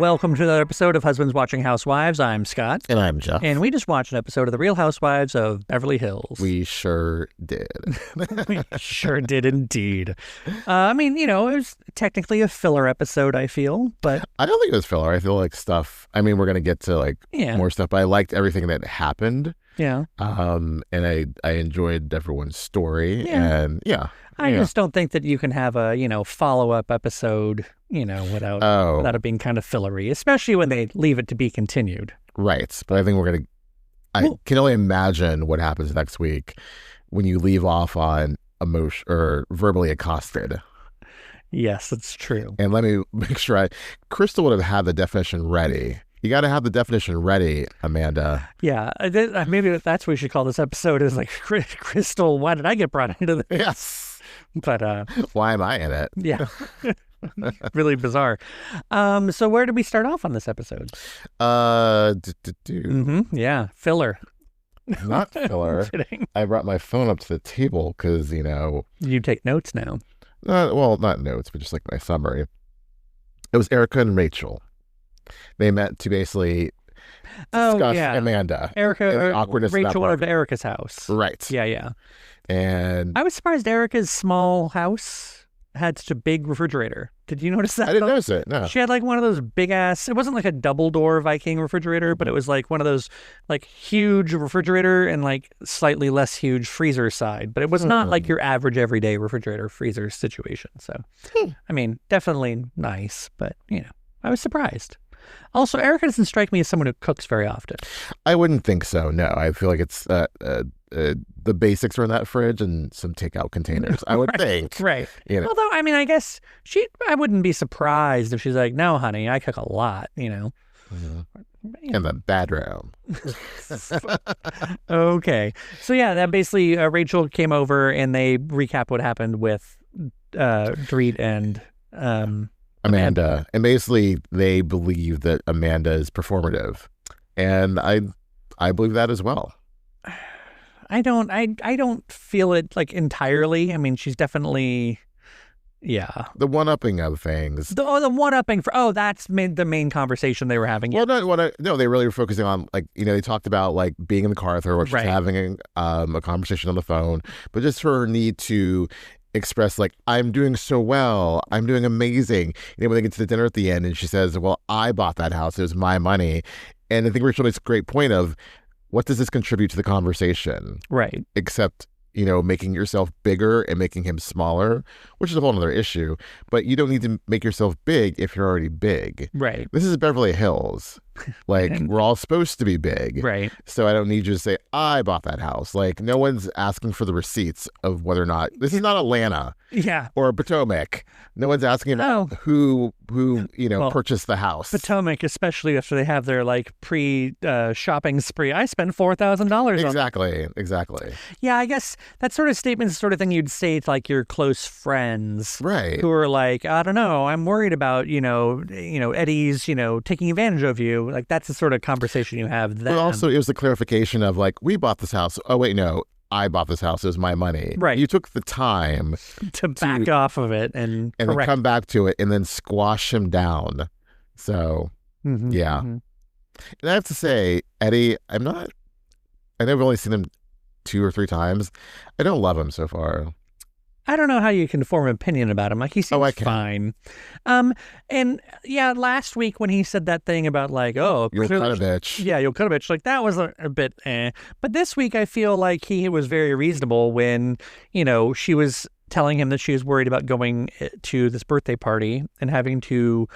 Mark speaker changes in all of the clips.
Speaker 1: Welcome to another episode of Husbands Watching Housewives. I'm Scott.
Speaker 2: And I'm Jeff.
Speaker 1: And we just watched an episode of The Real Housewives of Beverly Hills.
Speaker 2: We sure did.
Speaker 1: We sure did indeed. It was technically a filler episode, I feel, but...
Speaker 2: I don't think it was filler. I feel like stuff... I mean, we're going to get to, more stuff, but I liked everything that happened.
Speaker 1: Yeah.
Speaker 2: And I enjoyed everyone's story.
Speaker 1: Yeah.
Speaker 2: And,
Speaker 1: I just don't think that you can have a, follow-up episode, without it being kind of fillery, especially when they leave it to be continued.
Speaker 2: Right. But I think we're going to... I can only imagine what happens next week when you leave off on emotion or verbally accosted.
Speaker 1: Yes, it's true.
Speaker 2: And let me make sure Crystal would have had the definition ready. You got to have the definition ready, Amanda.
Speaker 1: Yeah, maybe that's what we should call this episode is Crystal, why did I get brought into this?
Speaker 2: Yes.
Speaker 1: But
Speaker 2: why am I in it?
Speaker 1: Yeah. Really bizarre. So where did we start off on this episode? Yeah, filler.
Speaker 2: Not filler.
Speaker 1: Kidding.
Speaker 2: I brought my phone up to the table because,
Speaker 1: You take notes now.
Speaker 2: Not notes, but just like my summary. It was Erika and Rachel. They met to basically discuss Amanda. Awkwardness.
Speaker 1: Rachel went to Erika's house.
Speaker 2: Right.
Speaker 1: Yeah.
Speaker 2: And
Speaker 1: I was surprised Erika's small house had such a big refrigerator. Did you notice that?
Speaker 2: I didn't notice it, no.
Speaker 1: She had one of those big ass, it wasn't like a double door Viking refrigerator, but it was one of those huge refrigerator and slightly less huge freezer side. But it was not your average everyday refrigerator freezer situation. So, definitely nice, but I was surprised. Also, Erika doesn't strike me as someone who cooks very often.
Speaker 2: I wouldn't think so, no. I feel like it's the basics are in that fridge and some takeout containers, I would think.
Speaker 1: Right. Although, I guess I wouldn't be surprised if she's like, no, honey, I cook a lot,
Speaker 2: In the bedroom.
Speaker 1: Okay. So, that basically, Rachel came over and they recap what happened with Dorit and...
Speaker 2: Amanda. And basically they believe that Amanda is performative. And I believe that as well.
Speaker 1: I don't feel it entirely. She's definitely
Speaker 2: the one-upping of things.
Speaker 1: The one-upping for that's the main conversation they were having.
Speaker 2: Well, no, they really were focusing on they talked about being in the car with her, or she's having a conversation on the phone, but just her need to express I'm doing so well, I'm doing amazing. When they get to the dinner at the end and she says, well, I bought that house, it was my money. And I think Rachel makes a great point of what does this contribute to the conversation? Right. Except, making yourself bigger and making him smaller, which is a whole other issue. But you don't need to make yourself big if you're already big. Right. This is Beverly Hills. We're all supposed to be big. Right. So I don't need you to say, I bought that house. No one's asking for the receipts of whether or not, this is not Atlanta. Yeah. Or Potomac. No one's asking about who purchased the house.
Speaker 1: Potomac, especially after they have their pre-shopping spree. I spent $4,000 on.
Speaker 2: Exactly.
Speaker 1: Yeah, I guess that sort of statement is the sort of thing you'd say to your close friends.
Speaker 2: Right.
Speaker 1: Who are I don't know, I'm worried about, Eddie's, taking advantage of you. That's the sort of conversation you have then.
Speaker 2: But also it was the clarification of we bought this house. Oh, wait, no. I bought this house. It was my money.
Speaker 1: Right.
Speaker 2: You took the time
Speaker 1: to back off of it and
Speaker 2: then come back to it and then squash him down. So, yeah. And I have to say, Eddie, I've only seen him 2 or 3 times. I don't love him so far.
Speaker 1: I don't know how you can form an opinion about him. He seems fine. And last week when he said that thing about
Speaker 2: you'll cut a bitch.
Speaker 1: Yeah, you'll cut a bitch. That was a bit But this week I feel like he was very reasonable when, she was telling him that she was worried about going to this birthday party and having to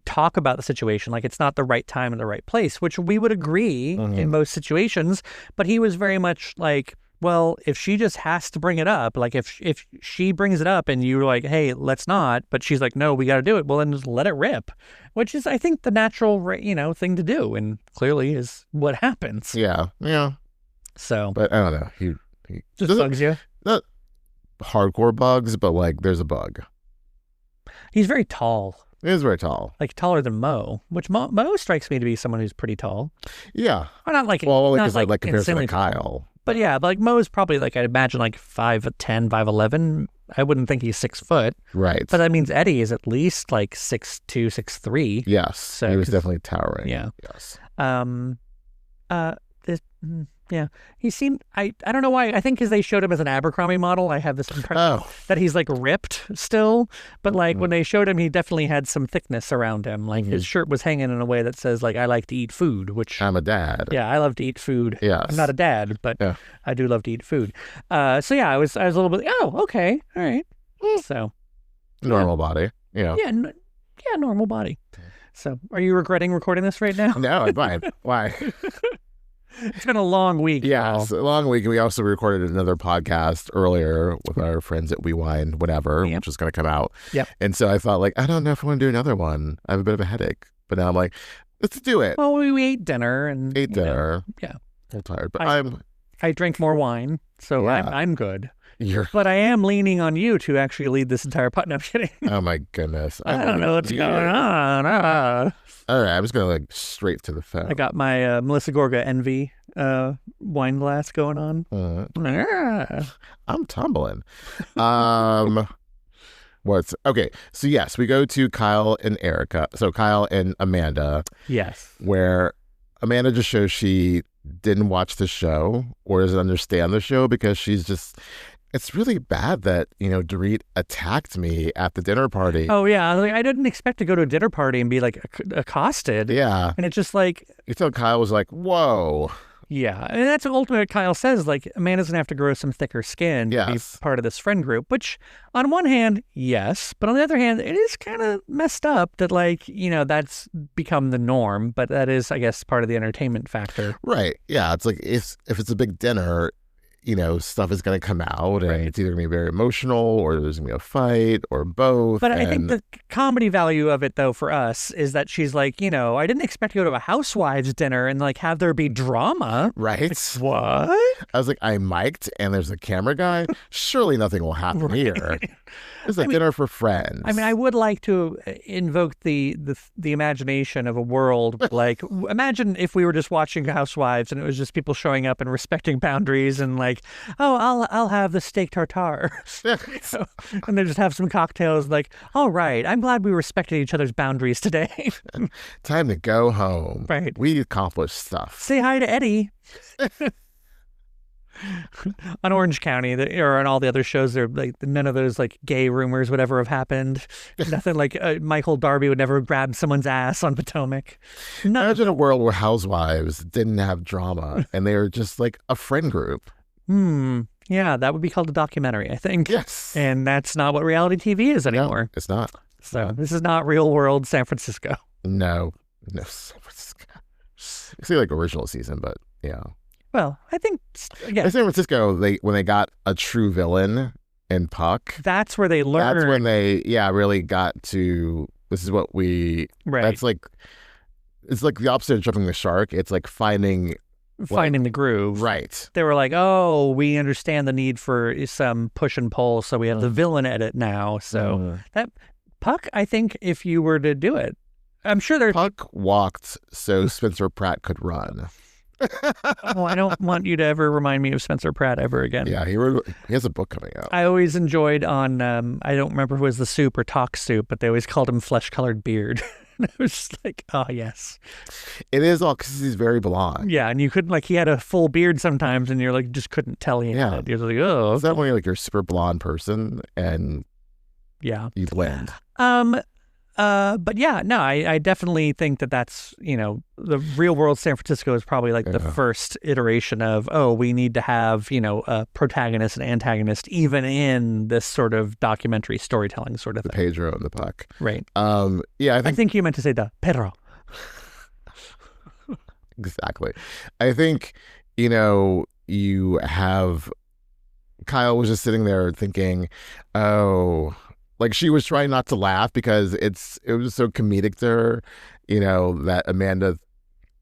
Speaker 1: talk about the situation. It's not the right time and the right place, which we would agree in most situations. But he was very much well, if she just has to bring it up, if she brings it up and you're hey, let's not, but she's no, we got to do it, well, then just let it rip, which is, I think, the natural, thing to do, and clearly is what happens.
Speaker 2: Yeah.
Speaker 1: So.
Speaker 2: But I don't know. He
Speaker 1: just bugs you?
Speaker 2: Not hardcore bugs, but there's a bug.
Speaker 1: He's very tall.
Speaker 2: He is very tall.
Speaker 1: Taller than Mo, which Mo strikes me to be someone who's pretty tall.
Speaker 2: Yeah.
Speaker 1: Or not
Speaker 2: well, not compared to Kyle.
Speaker 1: But yeah, like Mo's probably like, I'd imagine like 5'10", 5'11". I wouldn't think he's 6 foot.
Speaker 2: Right.
Speaker 1: But that means Eddie is at least like 6'2", 6'3".
Speaker 2: Yes.
Speaker 1: So
Speaker 2: he was definitely towering.
Speaker 1: Yeah.
Speaker 2: Yes.
Speaker 1: Yeah, he seemed. I don't know why. I think because they showed him as an Abercrombie model, I have this impression that he's like ripped still. But like when they showed him, he definitely had some thickness around him. Like his shirt was hanging in a way that says like, "I like to eat food," which
Speaker 2: I'm a dad.
Speaker 1: Yeah, I love to eat food.
Speaker 2: Yes.
Speaker 1: I'm not a dad, but I do love to eat food. So yeah, I was a little bit. Oh, okay, all right. So
Speaker 2: normal body. Yeah.
Speaker 1: Yeah, normal body. So, are you regretting recording this right now?
Speaker 2: No, I'm fine. Why?
Speaker 1: It's been a long week.
Speaker 2: Yeah, it's a long week. We also recorded another podcast earlier with our friends at We Wine, whatever, which was going to come out.
Speaker 1: Yep.
Speaker 2: And so I thought, like, I don't know if I want to do another one. I have a bit of a headache. But now I'm like, let's do it.
Speaker 1: Well, we ate dinner and
Speaker 2: Yeah. I'm tired, but
Speaker 1: I drank more wine, so I'm good. But I am leaning on you to actually lead this entire pot. No, I'm kidding.
Speaker 2: Oh my goodness.
Speaker 1: I don't know what's going on.
Speaker 2: All right, I'm just going to like straight to the phone.
Speaker 1: I got my Melissa Gorga Envy wine glass going on.
Speaker 2: I'm tumbling. Okay, so yes, we go to Kyle and Erika. So Kyle and Amanda.
Speaker 1: Yes.
Speaker 2: Where Amanda just shows she didn't watch the show or doesn't understand the show because she's just... It's really bad that, Dorit attacked me at the dinner party.
Speaker 1: Oh, yeah. Like, I didn't expect to go to a dinner party and be, like, accosted.
Speaker 2: Yeah.
Speaker 1: And it's just like...
Speaker 2: You tell Kyle was like, whoa.
Speaker 1: Yeah. And that's ultimately what Kyle says. Like, Amanda's going to have to grow some thicker skin to be part of this friend group. Which, on one hand, yes. But on the other hand, it is kind of messed up that, like, that's become the norm. But that is, I guess, part of the entertainment factor.
Speaker 2: Right. Yeah. It's like, if it's a big dinner... stuff is going to come out and it's either going to be very emotional or there's going to be a fight or both.
Speaker 1: But I think the comedy value of it, though, for us is that she's like, I didn't expect to go to a Housewives dinner and like have there be drama.
Speaker 2: Right.
Speaker 1: Like, what?
Speaker 2: I was like, I'm mic'd and there's a camera guy. Surely nothing will happen here. It's a dinner for friends.
Speaker 1: I mean, I would like to invoke the imagination of a world like, imagine if we were just watching Housewives and it was just people showing up and respecting boundaries and like, oh, I'll have the steak tartare. And they just have some cocktails like, all right, I'm glad we respected each other's boundaries today.
Speaker 2: Time to go home.
Speaker 1: Right.
Speaker 2: We accomplished stuff.
Speaker 1: Say hi to Eddie. On Orange County, or on all the other shows, there like none of those like gay rumors would ever have happened. Nothing like Michael Darby would never grab someone's ass on Potomac.
Speaker 2: Imagine a world where Housewives didn't have drama and they were just like a friend group.
Speaker 1: Yeah, that would be called a documentary, I think.
Speaker 2: Yes.
Speaker 1: And that's not what reality TV is anymore.
Speaker 2: No, it's not.
Speaker 1: So this is not real world San Francisco.
Speaker 2: No, San Francisco. I see like original season, but yeah.
Speaker 1: Well, I think, yeah.
Speaker 2: In San Francisco, when they got a true villain in Puck.
Speaker 1: That's where they learned.
Speaker 2: That's when they, really got to, this is what we, that's like, it's like the opposite of jumping the shark. It's like finding
Speaker 1: the groove.
Speaker 2: Right.
Speaker 1: They were like, oh, we understand the need for some push and pull, so we have the villain edit now. So that Puck, I think if you were to do it, I'm sure there's...
Speaker 2: Puck walked so Spencer Pratt could run.
Speaker 1: Oh, I don't want you to ever remind me of Spencer Pratt ever again.
Speaker 2: Yeah, he has a book coming out.
Speaker 1: I always enjoyed on, I don't remember if it was The Soup or Talk Soup, but they always called him Flesh-Colored Beard. And I was just like, oh, yes.
Speaker 2: It is all because he's very blonde.
Speaker 1: Yeah, and you couldn't, like, he had a full beard sometimes, and you're like, just couldn't tell he had it. You're like, oh.
Speaker 2: Is that when you're a super blonde person and you blend?
Speaker 1: But yeah, no, I definitely think that's, the real world San Francisco is probably like the first iteration of, we need to have, a protagonist and antagonist, even in this sort of documentary storytelling sort of
Speaker 2: thing. The Pedro and the Puck.
Speaker 1: Right.
Speaker 2: I
Speaker 1: think you meant to say the Pedro.
Speaker 2: Exactly. I think, you have, Kyle was just sitting there thinking, like she was trying not to laugh because it was so comedic to her, that Amanda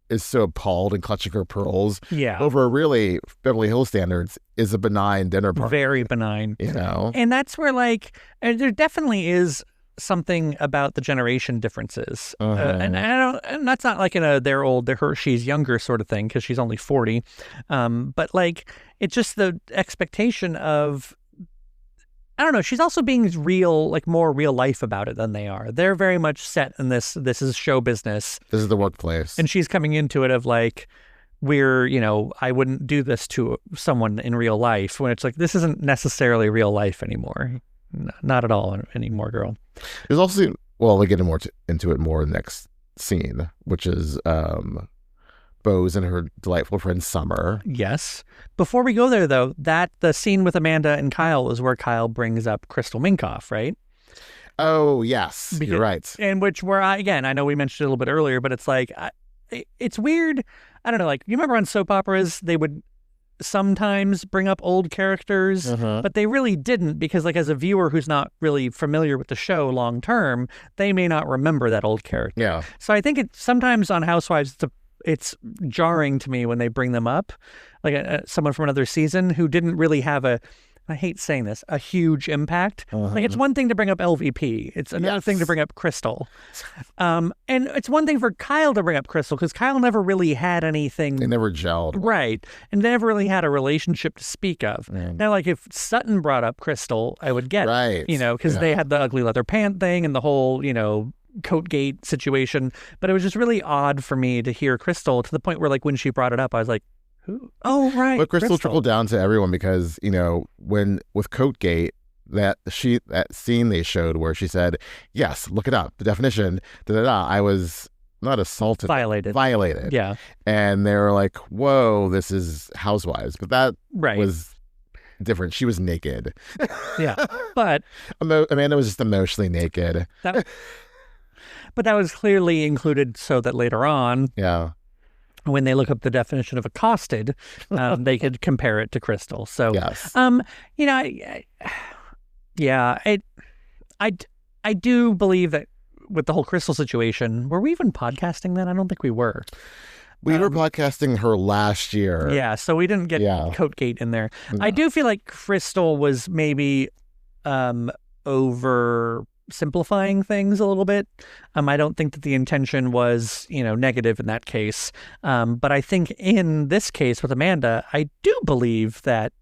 Speaker 2: is so appalled and clutching her pearls.
Speaker 1: Yeah.
Speaker 2: Over really Beverly Hills standards is a benign dinner party.
Speaker 1: Very benign.
Speaker 2: And
Speaker 1: that's where like, there definitely is something about the generation differences. And that's not like in a she's younger sort of thing, because she's only 40. But like, it's just the expectation of, I don't know, she's also being real, like more real life about it than they are. They're very much set in this is show business.
Speaker 2: This is the workplace.
Speaker 1: And she's coming into it of like, I wouldn't do this to someone in real life, when it's like, this isn't necessarily real life anymore. Not at all anymore, girl.
Speaker 2: There's also, well, we get into it more next scene, which is Bose and her delightful friend Summer.
Speaker 1: Yes. Before we go there, though, the scene with Amanda and Kyle is where Kyle brings up Crystal Minkoff, right?
Speaker 2: Oh, yes. You're right.
Speaker 1: And I know we mentioned it a little bit earlier, but it's like, it's weird. I don't know, like, you remember on soap operas, they would sometimes bring up old characters, but they really didn't, because like, as a viewer who's not really familiar with the show long term, they may not remember that old character.
Speaker 2: Yeah.
Speaker 1: So I think sometimes on Housewives, it's jarring to me when they bring them up, like someone from another season who didn't really have I hate saying this, a huge impact. Like, it's one thing to bring up LVP. It's another thing to bring up Crystal. And it's one thing for Kyle to bring up Crystal, because Kyle never really had anything.
Speaker 2: They never gelled.
Speaker 1: Right. And they never really had a relationship to speak of. Now, like, if Sutton brought up Crystal, I would get it. Because they had the ugly leather pant thing and the whole, Coatgate situation. But it was just really odd for me to hear Crystal, to the point where, like, when she brought it up, I was like, who? Oh, right.
Speaker 2: But Crystal trickled down to everyone, because, when with Coatgate, that scene they showed where she said, yes, look it up, the definition, I was not assaulted. Violated. Yeah. And they were like, whoa, this is Housewives. But that was different. She was naked.
Speaker 1: Yeah. But
Speaker 2: Amanda was just emotionally naked.
Speaker 1: But that was clearly included so that later on, when they look up the definition of accosted, they could compare it to Crystal. So,
Speaker 2: yes.
Speaker 1: I do believe that with the whole Crystal situation, were we even podcasting then? I don't think we were.
Speaker 2: We were podcasting her last year.
Speaker 1: Yeah, so we didn't get Coatgate in there. No. I do feel like Crystal was maybe oversimplifying things a little bit. I don't think that the intention was, negative in that case. But I think in this case with Amanda, I do believe that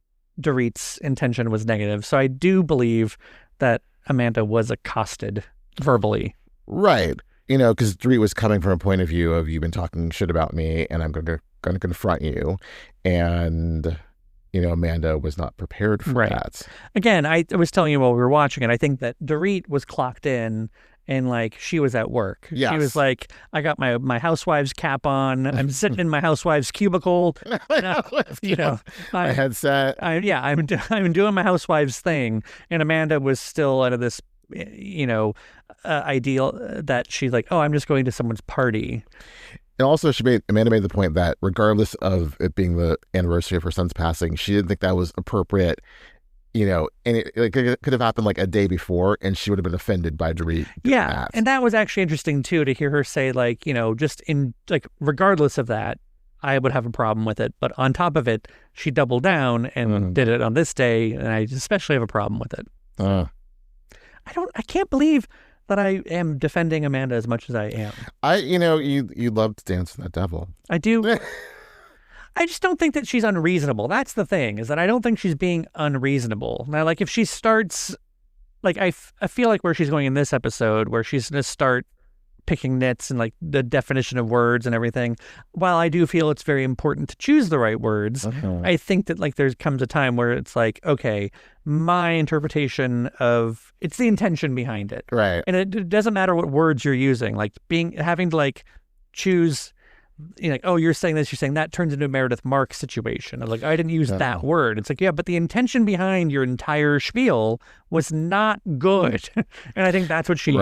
Speaker 1: Dorit's intention was negative. So I do believe that Amanda was accosted verbally.
Speaker 2: Right. Because Dorit was coming from a point of view of, you've been talking shit about me and I'm going to confront you. And Amanda was not prepared for that. Again,
Speaker 1: I was telling you while we were watching it, I think that Dorit was clocked in and like she was at work.
Speaker 2: Yes.
Speaker 1: She was like, I got my Housewives cap on. I'm sitting in my Housewives cubicle.
Speaker 2: My headset.
Speaker 1: I'm doing my Housewives thing. And Amanda was still out of this, ideal that she's like, oh, I'm just going to someone's party.
Speaker 2: And also, Amanda made the point that regardless of it being the anniversary of her son's passing, she didn't think that was appropriate, and it could have happened like a day before, and she would have been offended by Dorit.
Speaker 1: Yeah, and that was actually interesting too, to hear her say like, just in like, regardless of that, I would have a problem with it. But on top of it, she doubled down and did it on this day, and I especially have a problem with it. I can't believe that I am defending Amanda as much as I am.
Speaker 2: You love to dance with that devil.
Speaker 1: I do. I just don't think that she's unreasonable. That's the thing, is that I don't think she's being unreasonable. Now, like, if she starts, like, I feel like where she's going in this episode, where she's going to start picking nits and like the definition of words and everything, while I do feel it's very important to choose the right words, I think that like there comes a time where it's like, okay, my interpretation of it's the intention behind it.
Speaker 2: Right.
Speaker 1: And it doesn't matter what words you're using, like having to like choose, like, oh, you're saying this, you're saying that, turns into a Meredith Marks situation. I'm like, I didn't use that word. It's like, yeah, but the intention behind your entire spiel was not good. And I think that's what she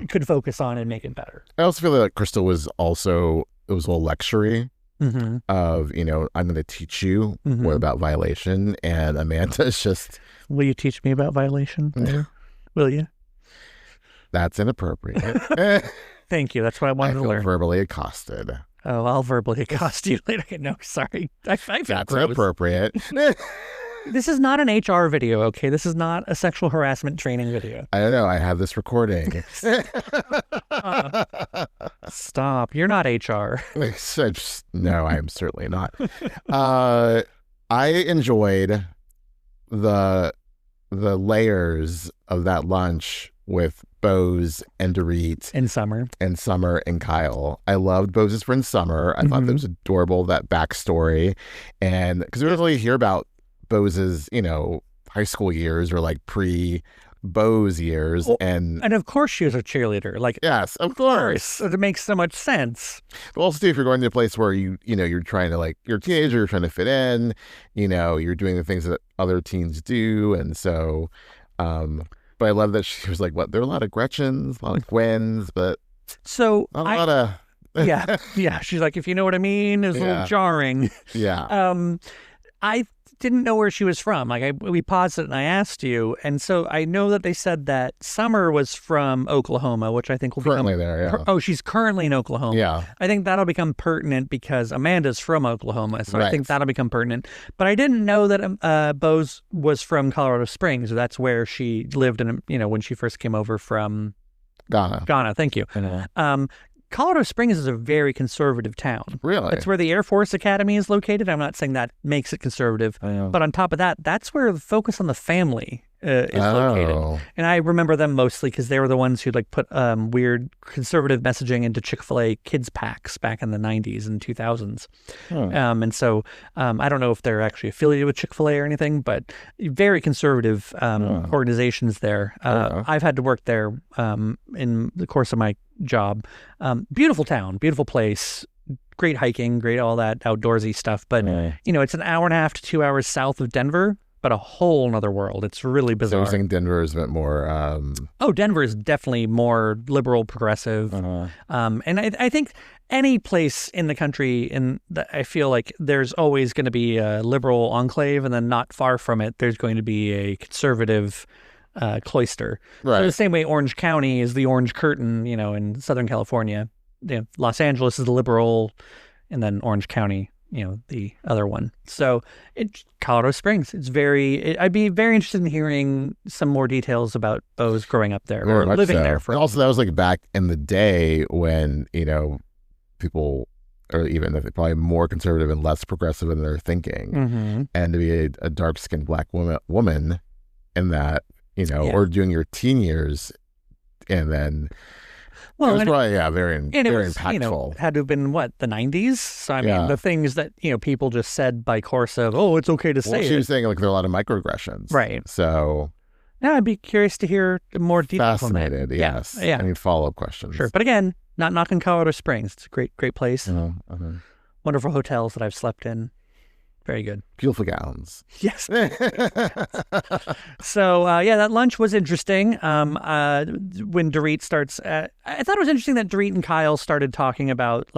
Speaker 1: could focus on and make it better.
Speaker 2: I also feel like Crystal was also, it was a little lectury of, I'm going to teach you more about violation. And Amanda's just...
Speaker 1: Will you teach me about violation? Will you?
Speaker 2: That's inappropriate.
Speaker 1: Thank you. That's what I wanted to learn.
Speaker 2: Verbally accosted.
Speaker 1: Oh, I'll verbally accost you later. No, sorry. I feel
Speaker 2: That's
Speaker 1: gross.
Speaker 2: inappropriate.
Speaker 1: This is not an HR video, okay? This is not a sexual harassment training video.
Speaker 2: I don't know. I have this recording.
Speaker 1: Stop. You're not HR.
Speaker 2: No, I am certainly not. I enjoyed the layers of that lunch with Bose and Dorit
Speaker 1: and Summer
Speaker 2: and Kyle. I loved Bose's friend Summer. I thought that was adorable, that backstory. And because we don't really hear about Bose's, high school years or like pre-Bose years.
Speaker 1: Well,
Speaker 2: and
Speaker 1: of course she was a cheerleader. Like,
Speaker 2: yes, of course.
Speaker 1: It makes so much sense.
Speaker 2: But also too, if you're going to a place where you're trying to, like, you're a teenager, you're trying to fit in, you're doing the things that other teens do. And so, but I love that she was like, there are a lot of Gretchens, a lot of Gwens, but
Speaker 1: so
Speaker 2: not a lot of...
Speaker 1: yeah. She's like, if you know what I mean, it's a little jarring.
Speaker 2: Yeah.
Speaker 1: I didn't know where she was from. Like, we paused it and I asked you, and so I know that they said that Summer was from Oklahoma, which I think will
Speaker 2: currently there. Yeah.
Speaker 1: She's currently in Oklahoma.
Speaker 2: Yeah.
Speaker 1: I think that'll become pertinent because Amanda's from Oklahoma, so
Speaker 2: right.
Speaker 1: I think that'll become pertinent. But I didn't know that Bose was from Colorado Springs. That's where she lived in, when she first came over from Ghana. Thank you. Colorado Springs is a very conservative town.
Speaker 2: Really?
Speaker 1: It's where the Air Force Academy is located. I'm not saying that makes it conservative, but on top of that, that's where the focus on the family is located. And I remember them mostly because they were the ones who put weird conservative messaging into Chick-fil-A kids packs back in the 90s and 2000s. And so I don't know if they're actually affiliated with Chick-fil-A or anything, but very conservative organizations there. I've had to work there in the course of my job. Beautiful town, beautiful place, great hiking, great all that outdoorsy stuff. But, it's an hour and a half to 2 hours south of Denver, but a whole nother world. It's really bizarre.
Speaker 2: So you're saying Denver is a bit more...
Speaker 1: Denver is definitely more liberal, progressive. And I think any place in the country, I feel like there's always going to be a liberal enclave, and then not far from it, there's going to be a conservative cloister.
Speaker 2: Right.
Speaker 1: So the same way Orange County is the Orange Curtain, in Southern California. Los Angeles is the liberal, and then Orange County, the other one. So Colorado Springs. I'd be very interested in hearing some more details about Bose growing up there or living there.
Speaker 2: And also, that was like back in the day when, people are even probably more conservative and less progressive in their thinking. And to be a dark-skinned Black woman in that, or doing your teen years, and then it was probably very impactful.
Speaker 1: Had to have been the 90s. So I mean, the things that people just said by course of, it's okay to say.
Speaker 2: She was saying there are a lot of microaggressions,
Speaker 1: right?
Speaker 2: So
Speaker 1: I'd be curious to hear more details.
Speaker 2: Fascinated, on that. Yes. I need follow-up questions.
Speaker 1: Sure, but again, not knocking Colorado Springs. It's a great place. Wonderful hotels that I've slept in. Very good.
Speaker 2: Beautiful gowns.
Speaker 1: Yes. So, that lunch was interesting. When Dorit starts, I thought it was interesting that Dorit and Kyle started talking about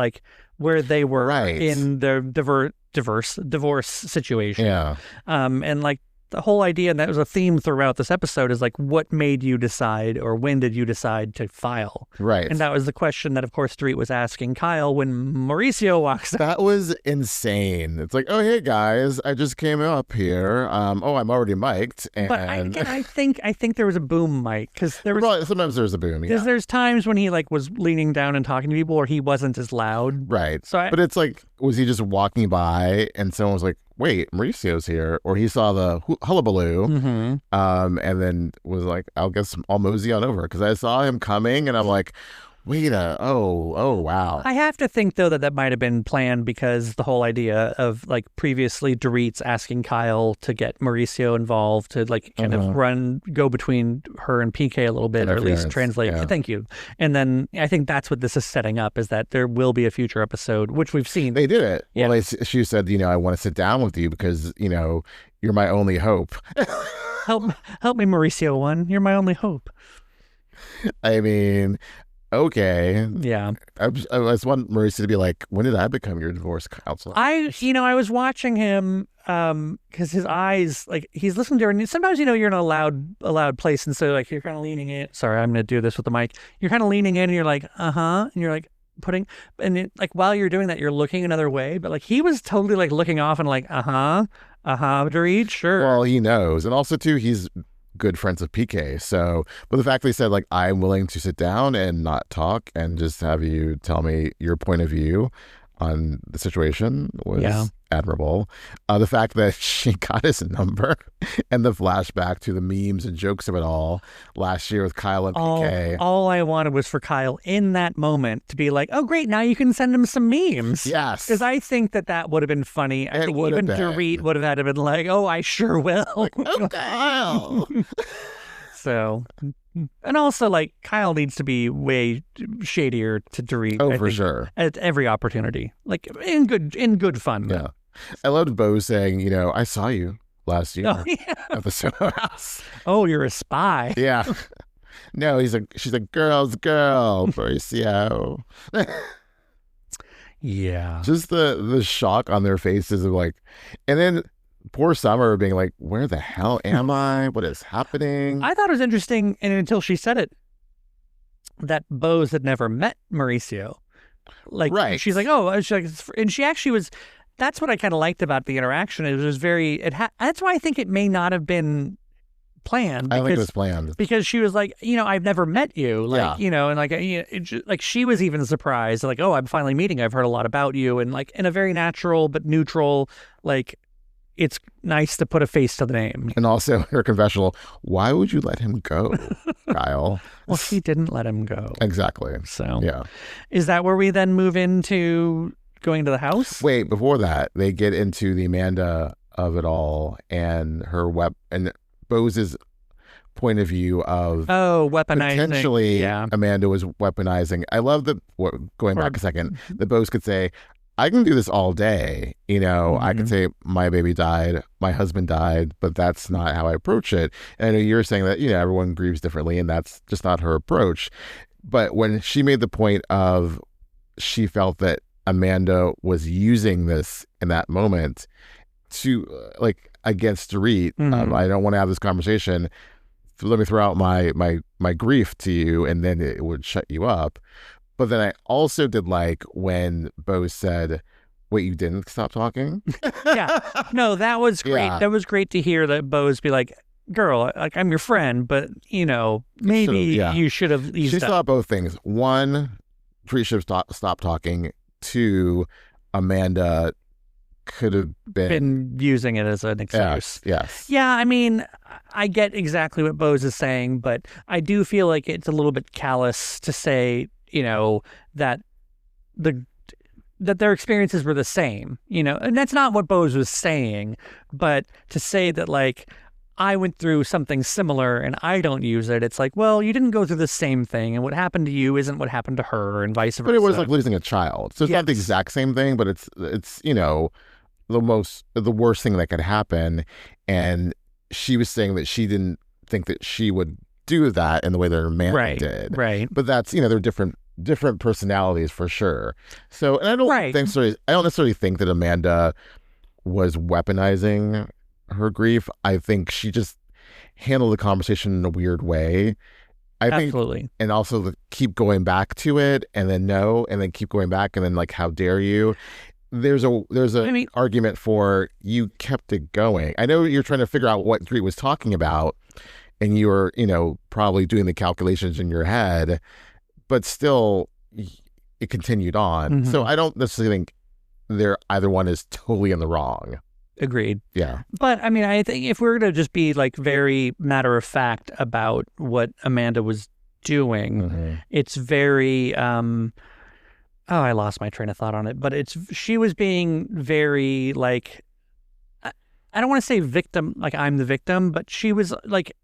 Speaker 1: where they were in their divorce situation.
Speaker 2: Yeah.
Speaker 1: And the whole idea, and that was a theme throughout this episode, is what made you decide, or when did you decide to file?
Speaker 2: Right.
Speaker 1: And that was the question that, of course, Dorit was asking Kyle when Mauricio walks out.
Speaker 2: That was insane. It's oh, hey, guys, I just came up here. I'm already mic'd. And...
Speaker 1: But I think there was a boom mic, because there was...
Speaker 2: sometimes there's a boom,
Speaker 1: because there's times when he was leaning down and talking to people, or he wasn't as loud.
Speaker 2: Right.
Speaker 1: So
Speaker 2: but it's was he just walking by and someone was like, wait, Mauricio's here, or he saw the hullabaloo, and then was like, I'll mosey on over, because I saw him coming, and I'm like, wow.
Speaker 1: I have to think, though, that might have been planned, because the whole idea of previously Dorit's asking Kyle to get Mauricio involved to kind of go between her and PK a little bit, or at least translate.
Speaker 2: Yeah.
Speaker 1: Thank you. And then I think that's what this is setting up, is that there will be a future episode, which we've seen.
Speaker 2: They did it.
Speaker 1: Yeah.
Speaker 2: Well, she said, I want to sit down with you because, you're my only hope.
Speaker 1: Help me, Mauricio one. You're my only hope.
Speaker 2: I mean... Okay.
Speaker 1: Yeah.
Speaker 2: I just want Mauricio to be like, when did I become your divorce counselor?
Speaker 1: I was watching him because his eyes, he's listening to her, and sometimes you're in a loud place, and so you're kind of leaning in. Sorry, I'm going to do this with the mic. You're kind of leaning in, and you're like, and you're putting, and while you're doing that, you're looking another way, but he was totally looking off and Dorit, sure.
Speaker 2: Well, he knows. And also, too, he's good friends with PK. So, but the fact that he said, like, I'm willing to sit down and not talk and just have you tell me your point of view on the situation was admirable. The fact that she got his number and the flashback to the memes and jokes of it all last year with Kyle and PK.
Speaker 1: All I wanted was for Kyle in that moment to be like, oh, great, now you can send him some memes.
Speaker 2: Yes.
Speaker 1: Because I think that would have been funny. I think even Dorit would have had to been like, oh, I sure will.
Speaker 2: Like, oh, Kyle.
Speaker 1: So, and also, like, Kyle needs to be way shadier to Dorit.
Speaker 2: Oh, for sure.
Speaker 1: At every opportunity. Like, in good fun.
Speaker 2: Yeah. I loved Bo saying, you know, I saw you last year at the Soho House.
Speaker 1: Oh, you're a spy.
Speaker 2: Yeah. No, she's a girl's girl, Mauricio.
Speaker 1: Yeah.
Speaker 2: Just the shock on their faces of like, and then poor Summer being like, where the hell am I? What is happening?
Speaker 1: I thought it was interesting, and until she said it, that Bose had never met Mauricio. Like,
Speaker 2: right.
Speaker 1: She's like, oh, and she actually was, that's what I kind of liked about the interaction. It was very, that's why I think it may not have been planned.
Speaker 2: I think it was planned.
Speaker 1: Because she was like, you know, I've never met you. Like, you know, and like, like she was even surprised, like, oh, I'm finally meeting. I've heard a lot about you. And like, in a very natural but neutral, like, it's nice to put a face to the name.
Speaker 2: And also her confessional, why would you let him go, Kyle?
Speaker 1: Well, she didn't let him go.
Speaker 2: Exactly.
Speaker 1: So,
Speaker 2: yeah.
Speaker 1: Is that where we then move into going to the house?
Speaker 2: Wait, before that, they get into the Amanda of it all and her and Bose's point of view of
Speaker 1: weaponizing.
Speaker 2: Potentially, Amanda was weaponizing. I love that, going back a second, that Bose could say, I can do this all day. You know, I can say my baby died, my husband died, but that's not how I approach it. And I know you're saying that, you know, everyone grieves differently and that's just not her approach. But when she made the point of she felt that Amanda was using this in that moment to like against Dorit, I don't want to have this conversation. Let me throw out my grief to you and then it would shut you up. But then I also did like when Bose said, wait, you didn't stop talking?
Speaker 1: Yeah. No, that was great.
Speaker 2: Yeah.
Speaker 1: That was great to hear that Bose be like, girl, like, I'm your friend, but, you know, maybe you should have eased
Speaker 2: up. She saw both things. One, Dorit should have stopped talking. Two, Amanda could have been
Speaker 1: using it as an excuse.
Speaker 2: Yes.
Speaker 1: Yeah, I mean, I get exactly what Bose is saying, but I do feel like it's a little bit callous to say, you know, that their experiences were the same, you know, and that's not what Bose was saying, but to say that like I went through something similar and I don't use it, it's like, well, you didn't go through the same thing, and what happened to you isn't what happened to her, and vice versa.
Speaker 2: But it was like losing a child, so it's not the exact same thing, but it's you know, the worst thing that could happen. And she was saying that she didn't think that she would do that in the way that her man did.
Speaker 1: Right.
Speaker 2: But that's, you know, they're different personalities for sure. So, and I don't necessarily think that Amanda was weaponizing her grief. I think she just handled the conversation in a weird way.
Speaker 1: Absolutely.
Speaker 2: Think, and also keep going back to it and then no, and then keep going back and then like, how dare you? There's an argument for you kept it going. I know you're trying to figure out what Dorit was talking about, and you were, you know, probably doing the calculations in your head, but still it continued on. So I don't necessarily think either one is totally in the wrong.
Speaker 1: Agreed.
Speaker 2: Yeah.
Speaker 1: But I mean, I think if we're going to just be like very matter of fact about what Amanda was doing, it's very, I lost my train of thought on it, but she was being very like, I don't want to say victim, like I'm the victim, but she was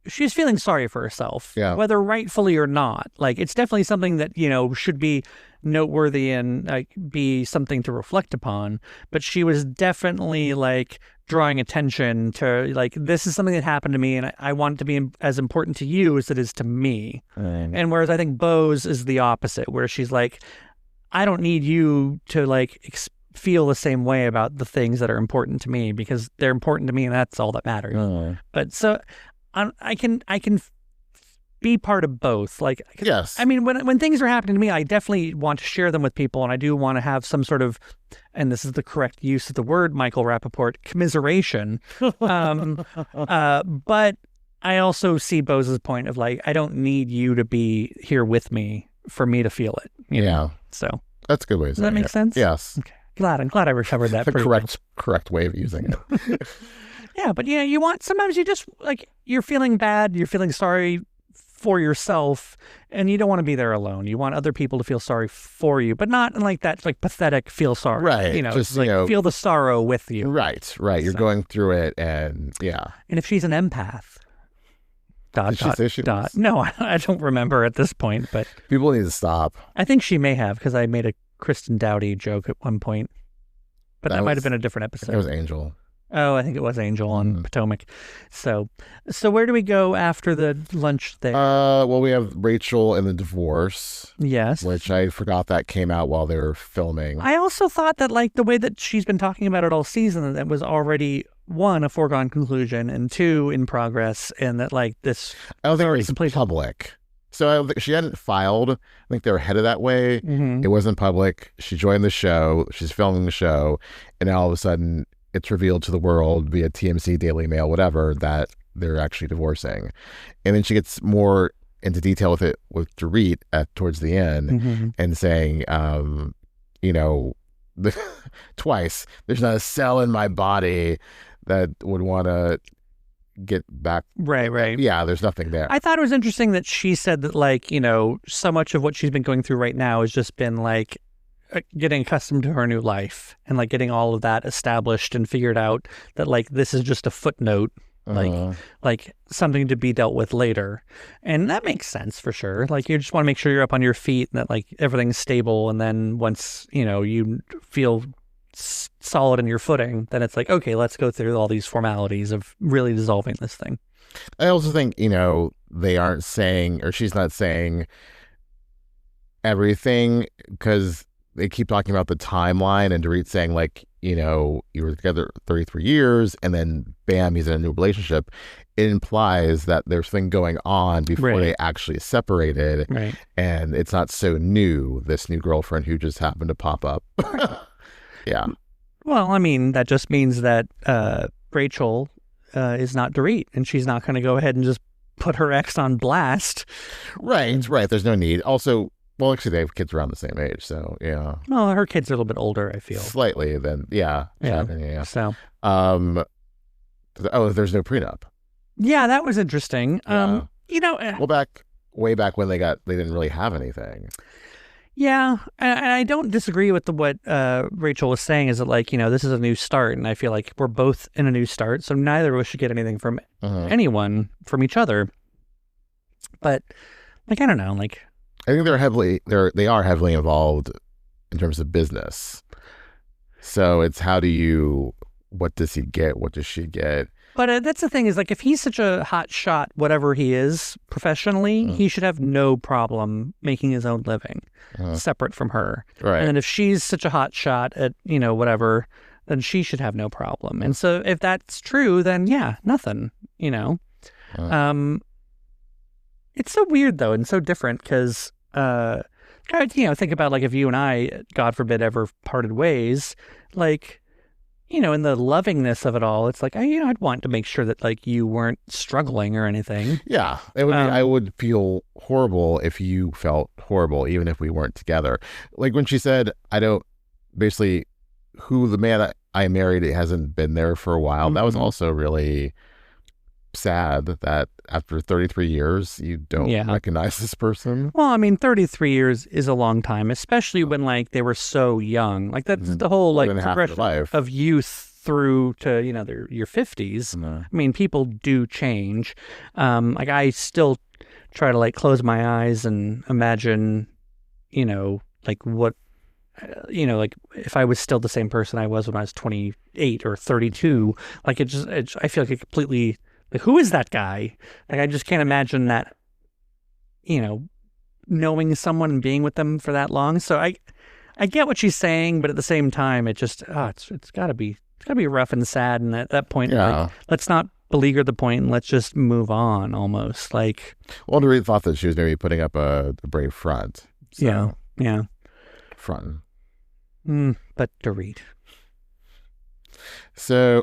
Speaker 1: feeling sorry for herself, whether rightfully or not. Like, it's definitely something that, you know, should be noteworthy and like be something to reflect upon. But she was definitely like drawing attention to like, this is something that happened to me, and I want it to be as important to you as it is to me. And whereas I think Bose is the opposite, where she's like, I don't need you to like feel the same way about the things that are important to me, because they're important to me and that's all that matters. But so I can be part of both. Like,
Speaker 2: yes.
Speaker 1: I mean, when things are happening to me, I definitely want to share them with people, and I do want to have some sort of, and this is the correct use of the word, Michael Rappaport, commiseration. But I also see Bose's point of like, I don't need you to be here with me for me to feel it. You know? So
Speaker 2: that's a good way to say it.
Speaker 1: Does that make sense?
Speaker 2: Yes.
Speaker 1: Okay. I'm glad I recovered that.
Speaker 2: The correct way of using it.
Speaker 1: Yeah, but you want, sometimes you just like, you're feeling bad, you're feeling sorry for yourself, and you don't want to be there alone. You want other people to feel sorry for you, but not in like that like pathetic feel sorry.
Speaker 2: Right.
Speaker 1: Just like feel the sorrow with you.
Speaker 2: Right. You're going through it, and yeah.
Speaker 1: And if she's an empath.
Speaker 2: Did she say she was?
Speaker 1: No, I don't remember at this point, but
Speaker 2: people need to stop.
Speaker 1: I think she may have, because I made a Kristen Dowdy joke at one point, but that might have been a different episode.
Speaker 2: It was Angel.
Speaker 1: Oh, I think it was Angel on Potomac. So where do we go after the lunch there?
Speaker 2: Well, we have Rachel and the divorce.
Speaker 1: Yes.
Speaker 2: Which I forgot that came out while they were filming.
Speaker 1: I also thought that like the way that she's been talking about it all season, that was already, one, a foregone conclusion, and two, in progress, and that like this.
Speaker 2: I don't think it was public. So I don't think, she hadn't filed. I think they were headed that way. It wasn't public. She joined the show. She's filming the show, and now all of a sudden it's revealed to the world via TMC, Daily Mail, whatever, that they're actually divorcing. And then she gets more into detail with it with Dorit towards the end, and saying, twice, there's not a cell in my body that would want to get back.
Speaker 1: Right.
Speaker 2: Yeah, there's nothing there.
Speaker 1: I thought it was interesting that she said that like, so much of what she's been going through right now has just been like, getting accustomed to her new life and like getting all of that established and figured out, that like this is just a footnote, like something to be dealt with later. And that makes sense for sure. Like you just want to make sure you're up on your feet and that like everything's stable, and then once you feel solid in your footing, then it's like, okay, let's go through all these formalities of really dissolving this thing.
Speaker 2: I also think they aren't saying, or she's not saying everything, because they keep talking about the timeline, and Dorit saying like, you were together 33 years and then bam, he's in a new relationship. It implies that there's something going on before they actually separated.
Speaker 1: Right.
Speaker 2: And it's not so new, this new girlfriend who just happened to pop up. Yeah.
Speaker 1: Well, I mean, that just means that Rachel is not Dorit, and she's not going to go ahead and just put her ex on blast.
Speaker 2: Right. There's no need. Also, well, actually, they have kids around the same age, so yeah.
Speaker 1: Well, her kids are a little bit older, I feel.
Speaker 2: Slightly, then, yeah.
Speaker 1: So,
Speaker 2: there's no prenup.
Speaker 1: Yeah, that was interesting.
Speaker 2: Yeah. Well, way back when they didn't really have anything.
Speaker 1: Yeah, and I don't disagree with what Rachel was saying, is that like, this is a new start, and I feel like we're both in a new start, so neither of us should get anything from anyone, from each other. But like, I don't know, like,
Speaker 2: I think they are heavily involved in terms of business. So it's what does he get? What does she get?
Speaker 1: But that's the thing, is like, if he's such a hot shot, whatever he is professionally, he should have no problem making his own living separate from her.
Speaker 2: Right.
Speaker 1: And then if she's such a hot shot at, whatever, then she should have no problem. And so if that's true, then yeah, nothing, It's so weird though, and so different, because, think about like if you and I, God forbid, ever parted ways, like, in the lovingness of it all, it's like, I'd want to make sure that like you weren't struggling or anything.
Speaker 2: Yeah, it would. I would feel horrible if you felt horrible, even if we weren't together. Like when she said, basically, who the man I married hasn't been there for a while. That was also really sad, that after 33 years you don't recognize this person.
Speaker 1: Well, I mean, 33 years is a long time, especially when like they were so young. Like that's the whole like progression of youth through to your 50s. I mean, people do change. Like I still try to like close my eyes and imagine like what like if I was still the same person I was when I was 28 or 32. Like I feel like it completely. Like, who is that guy? Like, I just can't imagine that, knowing someone and being with them for that long. So I get what she's saying, but at the same time, it just, it's gotta be rough and sad. And at that point, like, let's not beleaguer the point and let's just move on almost. Like,
Speaker 2: well, Dorit thought that she was maybe putting up a brave front. So.
Speaker 1: Yeah.
Speaker 2: Front.
Speaker 1: But Dorit.
Speaker 2: So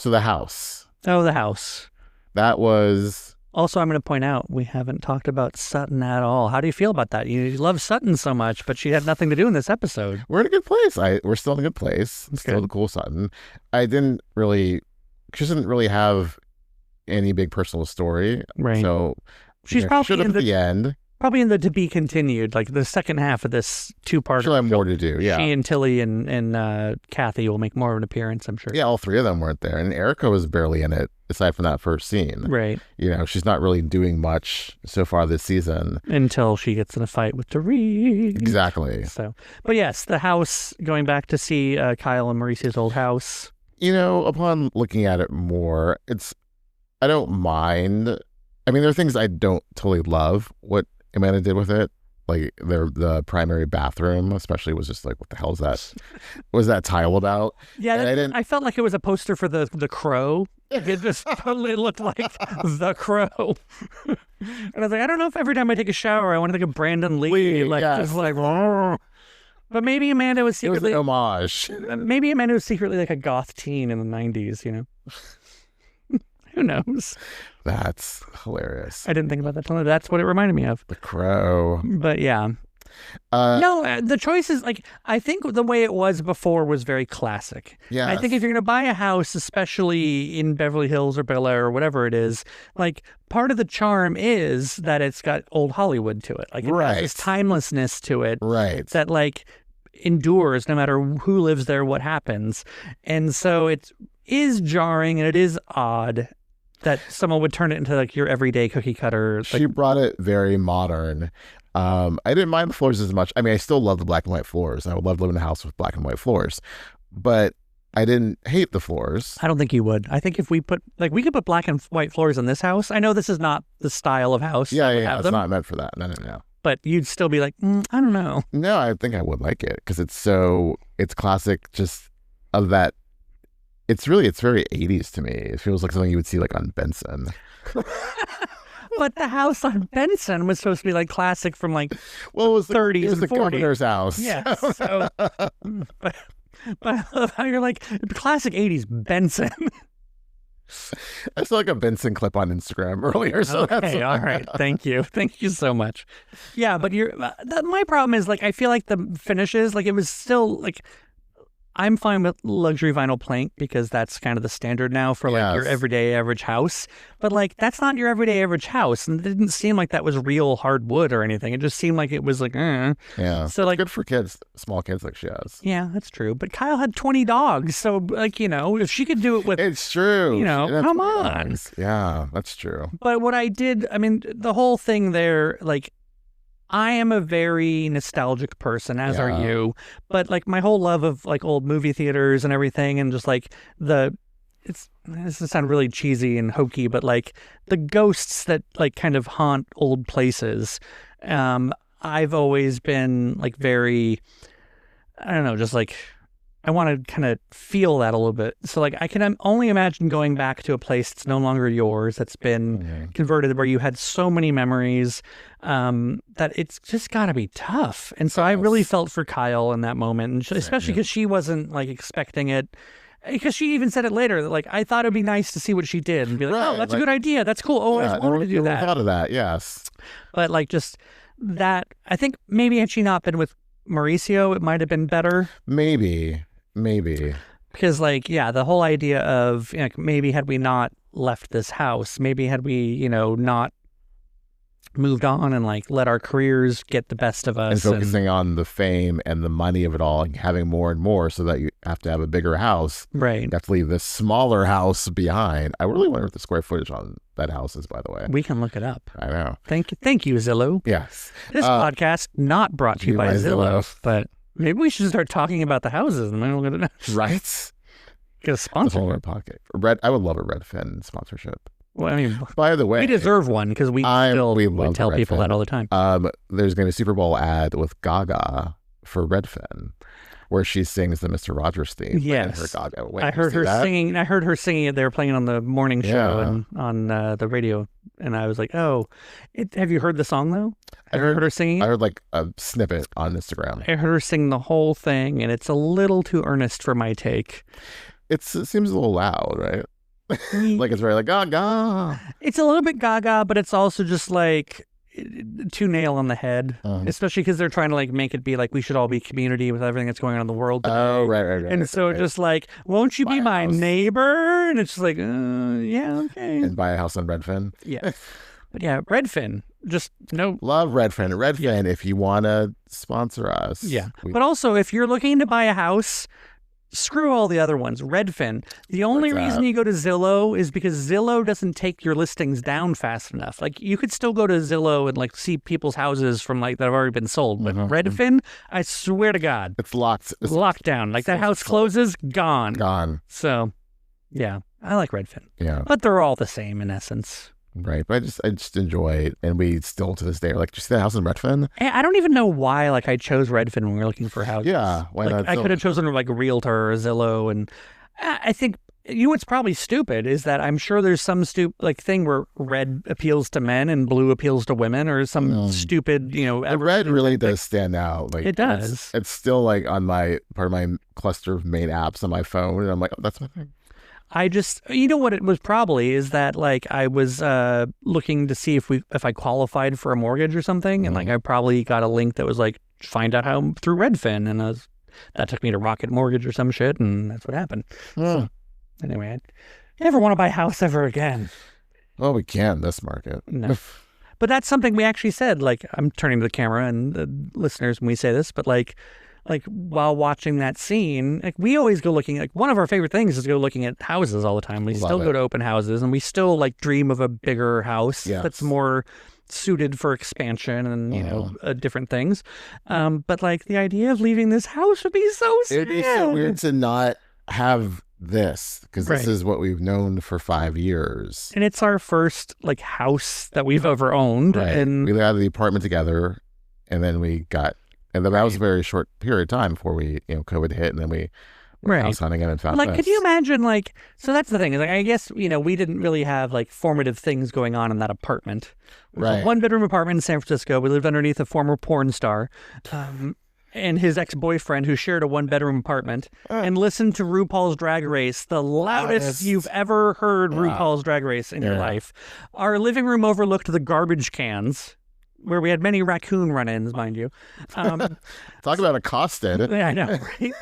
Speaker 2: the house.
Speaker 1: Oh, the house.
Speaker 2: That was...
Speaker 1: Also, I'm going to point out, we haven't talked about Sutton at all. How do you feel about that? You love Sutton so much, but she had nothing to do in this episode.
Speaker 2: We're in a good place. We're still in a good place. It's still the cool Sutton. She didn't really have any big personal story.
Speaker 1: Right.
Speaker 2: So
Speaker 1: she's probably
Speaker 2: at the end.
Speaker 1: Probably in the to be continued, like the second half of this two-part.
Speaker 2: She'll have more to do, yeah.
Speaker 1: She and Tilly and Kathy will make more of an appearance, I'm sure.
Speaker 2: Yeah, all three of them weren't there. And Erika was barely in it, aside from that first scene.
Speaker 1: Right.
Speaker 2: She's not really doing much so far this season.
Speaker 1: Until she gets in a fight with Dorit.
Speaker 2: Exactly.
Speaker 1: So, but yes, the house, going back to see Kyle and Mauricio's old house.
Speaker 2: Upon looking at it more, I don't mind. I mean, there are things I don't totally love what Amanda did with it. Like the primary bathroom, especially, was just like, what the hell is that? Was that tile about?
Speaker 1: Yeah, I felt like it was a poster for the Crow. It just totally looked like the Crow. And I was like, I don't know if every time I take a shower, I want to think of Brandon Lee. Just like, oh. But maybe Amanda was secretly...
Speaker 2: It was an homage.
Speaker 1: Maybe Amanda was secretly like a goth teen in the 90s, Who knows?
Speaker 2: That's hilarious.
Speaker 1: I didn't think about that. That's what it reminded me of.
Speaker 2: The Crow.
Speaker 1: But yeah. No, the choice is I think the way it was before was very classic.
Speaker 2: Yeah.
Speaker 1: I think if you're going to buy a house, especially in Beverly Hills or Bel Air or whatever it is, part of the charm is that it's got old Hollywood to it. It has this timelessness to it.
Speaker 2: Right.
Speaker 1: That endures no matter who lives there, what happens. And so it is jarring and it is odd that someone would turn it into your everyday cookie cutter.
Speaker 2: She brought it very modern. I didn't mind the floors as much. I mean, I still love the black and white floors. I would love to live in a house with black and white floors, but I didn't hate the floors.
Speaker 1: I don't think you would. I think if we put we could put black and white floors in this house. I know this is not the style of house.
Speaker 2: Yeah. It's not meant for that. No.
Speaker 1: But you'd still be like, I don't know.
Speaker 2: No, I think I would like it because it's classic. Just of that. It's very 80s to me. It feels like something you would see on Benson.
Speaker 1: But the house on Benson was supposed to be classic from it was 30s
Speaker 2: it was
Speaker 1: and
Speaker 2: the
Speaker 1: 40s.
Speaker 2: Governor's house.
Speaker 1: Yeah. So, but I love how you're classic 80s Benson.
Speaker 2: I saw a Benson clip on Instagram earlier. So
Speaker 1: okay, all right. Thank you so much. Yeah, but my problem is I feel like the finishes it was still I'm fine with luxury vinyl plank because that's kind of the standard now for your everyday average house. But that's not your everyday average house. And it didn't seem like that was real hardwood or anything. It just seemed like it was
Speaker 2: Yeah.
Speaker 1: So
Speaker 2: it's good for kids, small kids like she has.
Speaker 1: Yeah, that's true. But Kyle had 20 dogs. So if she could do it with...
Speaker 2: It's true.
Speaker 1: Come on.
Speaker 2: Dogs. Yeah, that's true.
Speaker 1: But what I did, the whole thing there, I am a very nostalgic person, as are you. But my whole love of old movie theaters and everything, and just this will sound really cheesy and hokey, but the ghosts that kind of haunt old places. I've always been very, I don't know, just I want to kind of feel that a little bit. So I can only imagine going back to a place that's no longer yours, that's been converted, where you had so many memories, that it's just got to be tough. And so I really felt for Kyle in that moment, and especially because she wasn't expecting it. Because she even said it later, that I thought it'd be nice to see what she did and be oh, that's a good idea. That's cool. Oh, I wanted to do that.
Speaker 2: I thought of that, yes.
Speaker 1: But just that, I think maybe had she not been with Mauricio, it might have been better.
Speaker 2: Maybe.
Speaker 1: Because the whole idea of maybe had we not left this house, maybe had we not moved on and let our careers get the best of us,
Speaker 2: and focusing on the fame and the money of it all, and having more and more, so that you have to have a bigger house,
Speaker 1: right?
Speaker 2: You have to leave this smaller house behind. I really wonder what the square footage on that house is, by the way.
Speaker 1: We can look it up.
Speaker 2: I know.
Speaker 1: Thank you, Zillow.
Speaker 2: Yes.
Speaker 1: This podcast not brought to you by Zillow, but maybe we should start talking about the houses and then we'll get it.
Speaker 2: Right?
Speaker 1: Get a sponsor.
Speaker 2: In our pocket. I would love a Redfin sponsorship.
Speaker 1: Well,
Speaker 2: by the way,
Speaker 1: we deserve one because we tell people that all the time.
Speaker 2: There's going to be a Super Bowl ad with Gaga for Redfin. where she sings the Mr. Rogers theme.
Speaker 1: Yes.
Speaker 2: Her Gaga. Wait,
Speaker 1: I heard her singing. I heard her singing it. They were playing it on the morning show and on the radio. And I was like, oh, have you heard the song though? I heard her singing.
Speaker 2: I heard like a snippet on Instagram.
Speaker 1: I heard her sing the whole thing, and it's a little too earnest for my take.
Speaker 2: It seems a little loud, right? Like it's very like gaga.
Speaker 1: It's a little bit gaga, but it's also just like too nail on the head, especially because they're trying to like make it be like we should all be community with everything that's going on in the world today.
Speaker 2: Oh, right.
Speaker 1: And so just like, won't you be my neighbor? And it's just like, yeah, okay.
Speaker 2: And buy a house on Redfin.
Speaker 1: Yeah. But yeah, Redfin, just no.
Speaker 2: Love Redfin. Redfin, if you want to sponsor us.
Speaker 1: Yeah. But also, if you're looking to buy a house, screw all the other ones. Redfin. The only reason you go to Zillow is because Zillow doesn't take your listings down fast enough. Like you could still go to Zillow and like see people's houses from like that have already been sold. But Redfin, I swear to God,
Speaker 2: it's locked.
Speaker 1: It's locked down. Like that house closes, gone.
Speaker 2: Gone.
Speaker 1: So, yeah, I like Redfin.
Speaker 2: Yeah.
Speaker 1: But they're all the same in essence.
Speaker 2: Right, but I just enjoy it, and we still to this day are like, "Did you see that house in Redfin?"
Speaker 1: I don't even know why. Like, I chose Redfin when we were looking for houses.
Speaker 2: Yeah, why
Speaker 1: like,
Speaker 2: not?
Speaker 1: I could have chosen like Realtor or Zillow, and I think what's probably stupid is that I'm sure there's some thing where red appeals to men and blue appeals to women, or some stupid,
Speaker 2: The red really does stand out. Like
Speaker 1: it does.
Speaker 2: It's still like on my part of my cluster of main apps on my phone, and I'm like, oh, that's my thing.
Speaker 1: I just, what it was probably is that like I was looking to see if I qualified for a mortgage or something, and like I probably got a link that was like find out how through Redfin, and that took me to Rocket Mortgage or some shit, and that's what happened. So, anyway, I never want to buy a house ever again.
Speaker 2: Well, we can this market.
Speaker 1: No. But that's something we actually said. Like I'm turning to the camera and the listeners when we say this, but like while watching that scene, like we always go looking, like one of our favorite things is to go looking at houses all the time. We still go to open houses, and we still like dream of a bigger house that's more suited for expansion and different things. But like the idea of leaving this house would be so sad.
Speaker 2: It'd be so weird to not have this, because this is what we've known for 5 years,
Speaker 1: and it's our first like house that we've ever owned.
Speaker 2: Right.
Speaker 1: And
Speaker 2: we got the apartment together, and then we got. And that was a very short period of time before we, COVID hit, and then we were house hunting and found
Speaker 1: like, could you imagine, like, so that's the thing. Like, I guess, we didn't really have, like, formative things going on in that apartment. It was a one-bedroom apartment in San Francisco. We lived underneath a former porn star and his ex-boyfriend who shared a one-bedroom apartment and listened to RuPaul's Drag Race, the loudest you've ever heard RuPaul's Drag Race in your life. Our living room overlooked the garbage cans, where we had many raccoon run-ins, mind you.
Speaker 2: Talk about accosted.
Speaker 1: Yeah, I know, right?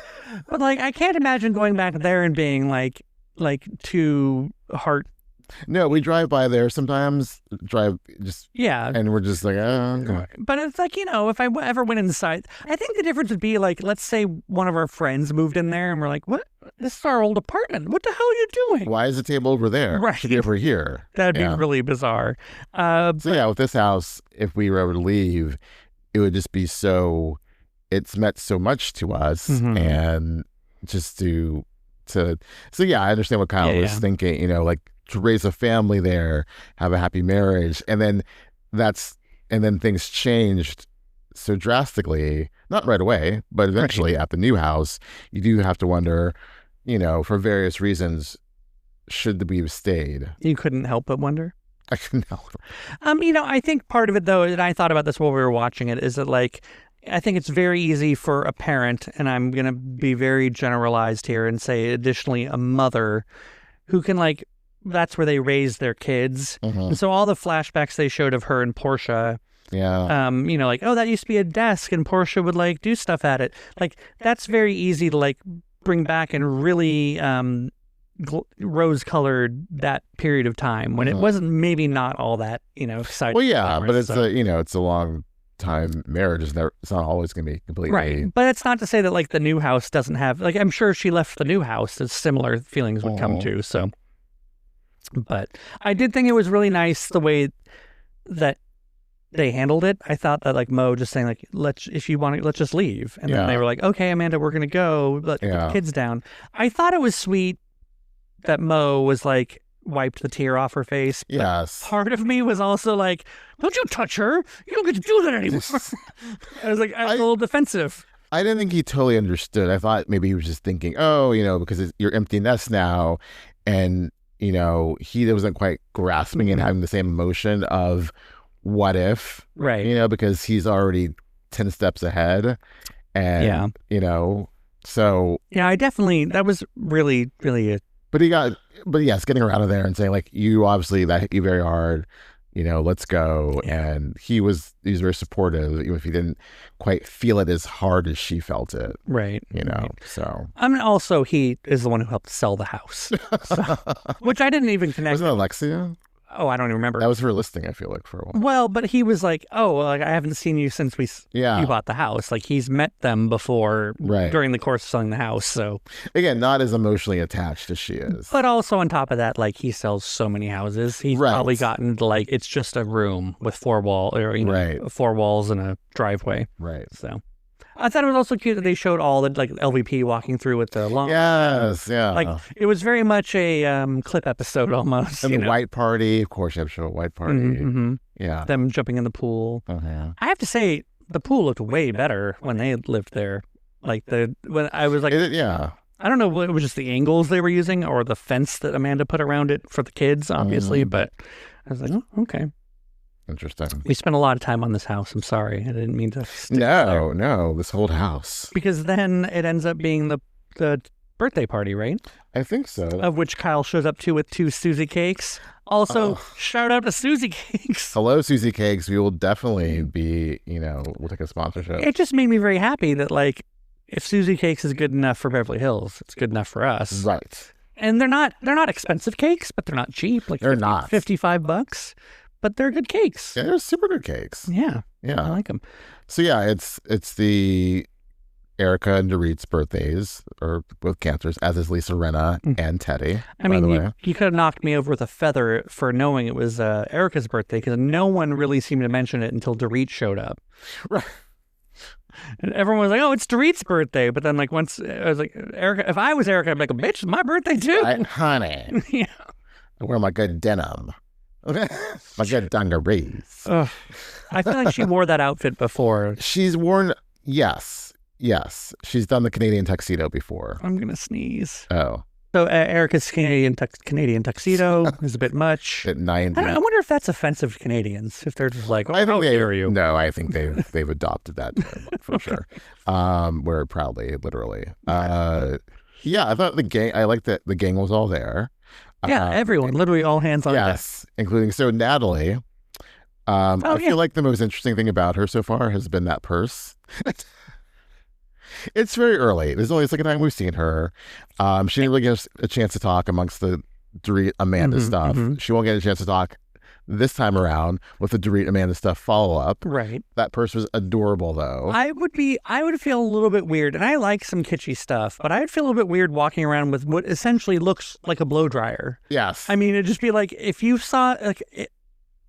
Speaker 1: But like, I can't imagine going back there and being like too heart.
Speaker 2: No, we drive by there sometimes. And we're just like, oh.
Speaker 1: But it's like, if I ever went inside, I think the difference would be like, let's say one of our friends moved in there, and we're like, what? This is our old apartment. What the hell are you doing?
Speaker 2: Why is the table over there?
Speaker 1: Right.
Speaker 2: Should be over here.
Speaker 1: That'd be really bizarre.
Speaker 2: With this house, if we were ever to leave, it would just be it's meant so much to us, and just I understand what Kyle was thinking, like to raise a family there, have a happy marriage, and then things changed so drastically, not right away, but eventually at the new house, you do have to wonder, for various reasons, should we have stayed?
Speaker 1: You couldn't help but wonder.
Speaker 2: I couldn't help.
Speaker 1: I think part of it though, and I thought about this while we were watching it, is that like, I think it's very easy for a parent, and I'm going to be very generalized here and say additionally a mother who can like, that's where they raise their kids. And so all the flashbacks they showed of her and Portia, like, oh, that used to be a desk and Portia would like do stuff at it. Like that's very easy to like bring back and really rose-colored that period of time when it wasn't maybe not all that, exciting.
Speaker 2: Well, yeah, but it's it's a long time marriage. It's not always going to be completely
Speaker 1: right. But it's not to say that like the new house doesn't have, like, I'm sure if she left the new house, that similar feelings would come to. So, but I did think it was really nice the way that they handled it. I thought that like Mo just saying like, let's just leave. And then they were like, okay, Amanda, we're going to go. Let the kids down. I thought it was sweet that Mo was like, wiped the tear off her face.
Speaker 2: Yes.
Speaker 1: Part of me was also like, don't you touch her. You don't get to do that anymore. I was like, I was a little defensive.
Speaker 2: I didn't think he totally understood. I thought maybe he was just thinking, oh, because you're empty nest now. And, he wasn't quite grasping and having the same emotion of what if,
Speaker 1: right?
Speaker 2: Because he's already 10 steps ahead. And, so.
Speaker 1: Yeah, that was really, really
Speaker 2: But yes, getting her out of there and saying, like, that hit you very hard. Let's go. Yeah. And he was very supportive, even if he didn't quite feel it as hard as she felt it.
Speaker 1: Right.
Speaker 2: Right. So.
Speaker 1: I mean, also, he is the one who helped sell the house, which I didn't even connect.
Speaker 2: Wasn't it Alexia?
Speaker 1: Oh, I don't even remember.
Speaker 2: That was her listing, I feel like, for a while.
Speaker 1: Well, but he was like, oh, I haven't seen you since you bought the house. Like, he's met them before during the course of selling the house. So,
Speaker 2: again, not as emotionally attached as she is.
Speaker 1: But also on top of that, like, he sells so many houses. He's probably gotten to, like, it's just a room with 4 walls and a driveway.
Speaker 2: Right.
Speaker 1: So. I thought it was also cute that they showed all the like LVP walking through with the lawn.
Speaker 2: Yes, yeah.
Speaker 1: Like it was very much a clip episode almost.
Speaker 2: And the white party, of course, you have to show a white party.
Speaker 1: Mm-hmm.
Speaker 2: Yeah,
Speaker 1: them jumping in the pool.
Speaker 2: Uh-huh.
Speaker 1: I have to say, the pool looked way better when they lived there. Like when I was like,
Speaker 2: yeah.
Speaker 1: I don't know if it was just the angles they were using or the fence that Amanda put around it for the kids, obviously. But I was like, oh, okay.
Speaker 2: Interesting.
Speaker 1: We spent a lot of time on this house. I'm sorry. I didn't mean to.
Speaker 2: No, this whole house.
Speaker 1: Because then it ends up being the birthday party, right?
Speaker 2: I think so.
Speaker 1: Of which Kyle shows up to with 2 Susie cakes. Also, shout out to Susie Cakes.
Speaker 2: Hello, Susie Cakes. We will definitely be, we'll take a sponsorship.
Speaker 1: It just made me very happy that, like, if Susie Cakes is good enough for Beverly Hills, it's good enough for us.
Speaker 2: Right.
Speaker 1: And they're not expensive cakes, but they're not cheap. Like
Speaker 2: they're not
Speaker 1: $55. But they're good cakes.
Speaker 2: Yeah, they're super good cakes.
Speaker 1: Yeah. I like them.
Speaker 2: So yeah, it's the Erika and Dorit's birthdays, or both cancers, as is Lisa Rinna and Teddy.
Speaker 1: I mean, you could have knocked me over with a feather for knowing it was Erika's birthday, because no one really seemed to mention it until Dorit showed up.
Speaker 2: Right.
Speaker 1: And everyone was like, oh, it's Dorit's birthday. But then, like, once I was like, Erika, if I was Erika, I'd be like, bitch, it's my birthday too.
Speaker 2: Honey.
Speaker 1: Yeah.
Speaker 2: I wear my good denim. My good dungarees.
Speaker 1: I feel like she wore that outfit before.
Speaker 2: She's worn, yes. She's done the Canadian tuxedo before.
Speaker 1: I'm going to sneeze.
Speaker 2: Oh.
Speaker 1: So Erika's Canadian tuxedo is a bit much.
Speaker 2: At 90.
Speaker 1: I wonder if that's offensive to Canadians. If they're just like,
Speaker 2: how dare
Speaker 1: you?
Speaker 2: No, I think they've adopted that term for sure. Wear it proudly, literally. Yeah, I thought I liked that the gang was all there.
Speaker 1: Yeah, everyone, literally all hands on deck.
Speaker 2: Yes, including Natalie. I feel like the most interesting thing about her so far has been that purse. It's very early. This is only the second time we've seen her. She didn't really get a chance to talk amongst the Dorit Amanda stuff. Mm-hmm. She won't get a chance to talk this time around with the Dorit Amanda stuff follow up.
Speaker 1: Right.
Speaker 2: That purse was adorable though.
Speaker 1: I would feel a little bit weird, and I like some kitschy stuff, but I'd feel a little bit weird walking around with what essentially looks like a blow dryer.
Speaker 2: Yes.
Speaker 1: I mean, it'd just be like if you saw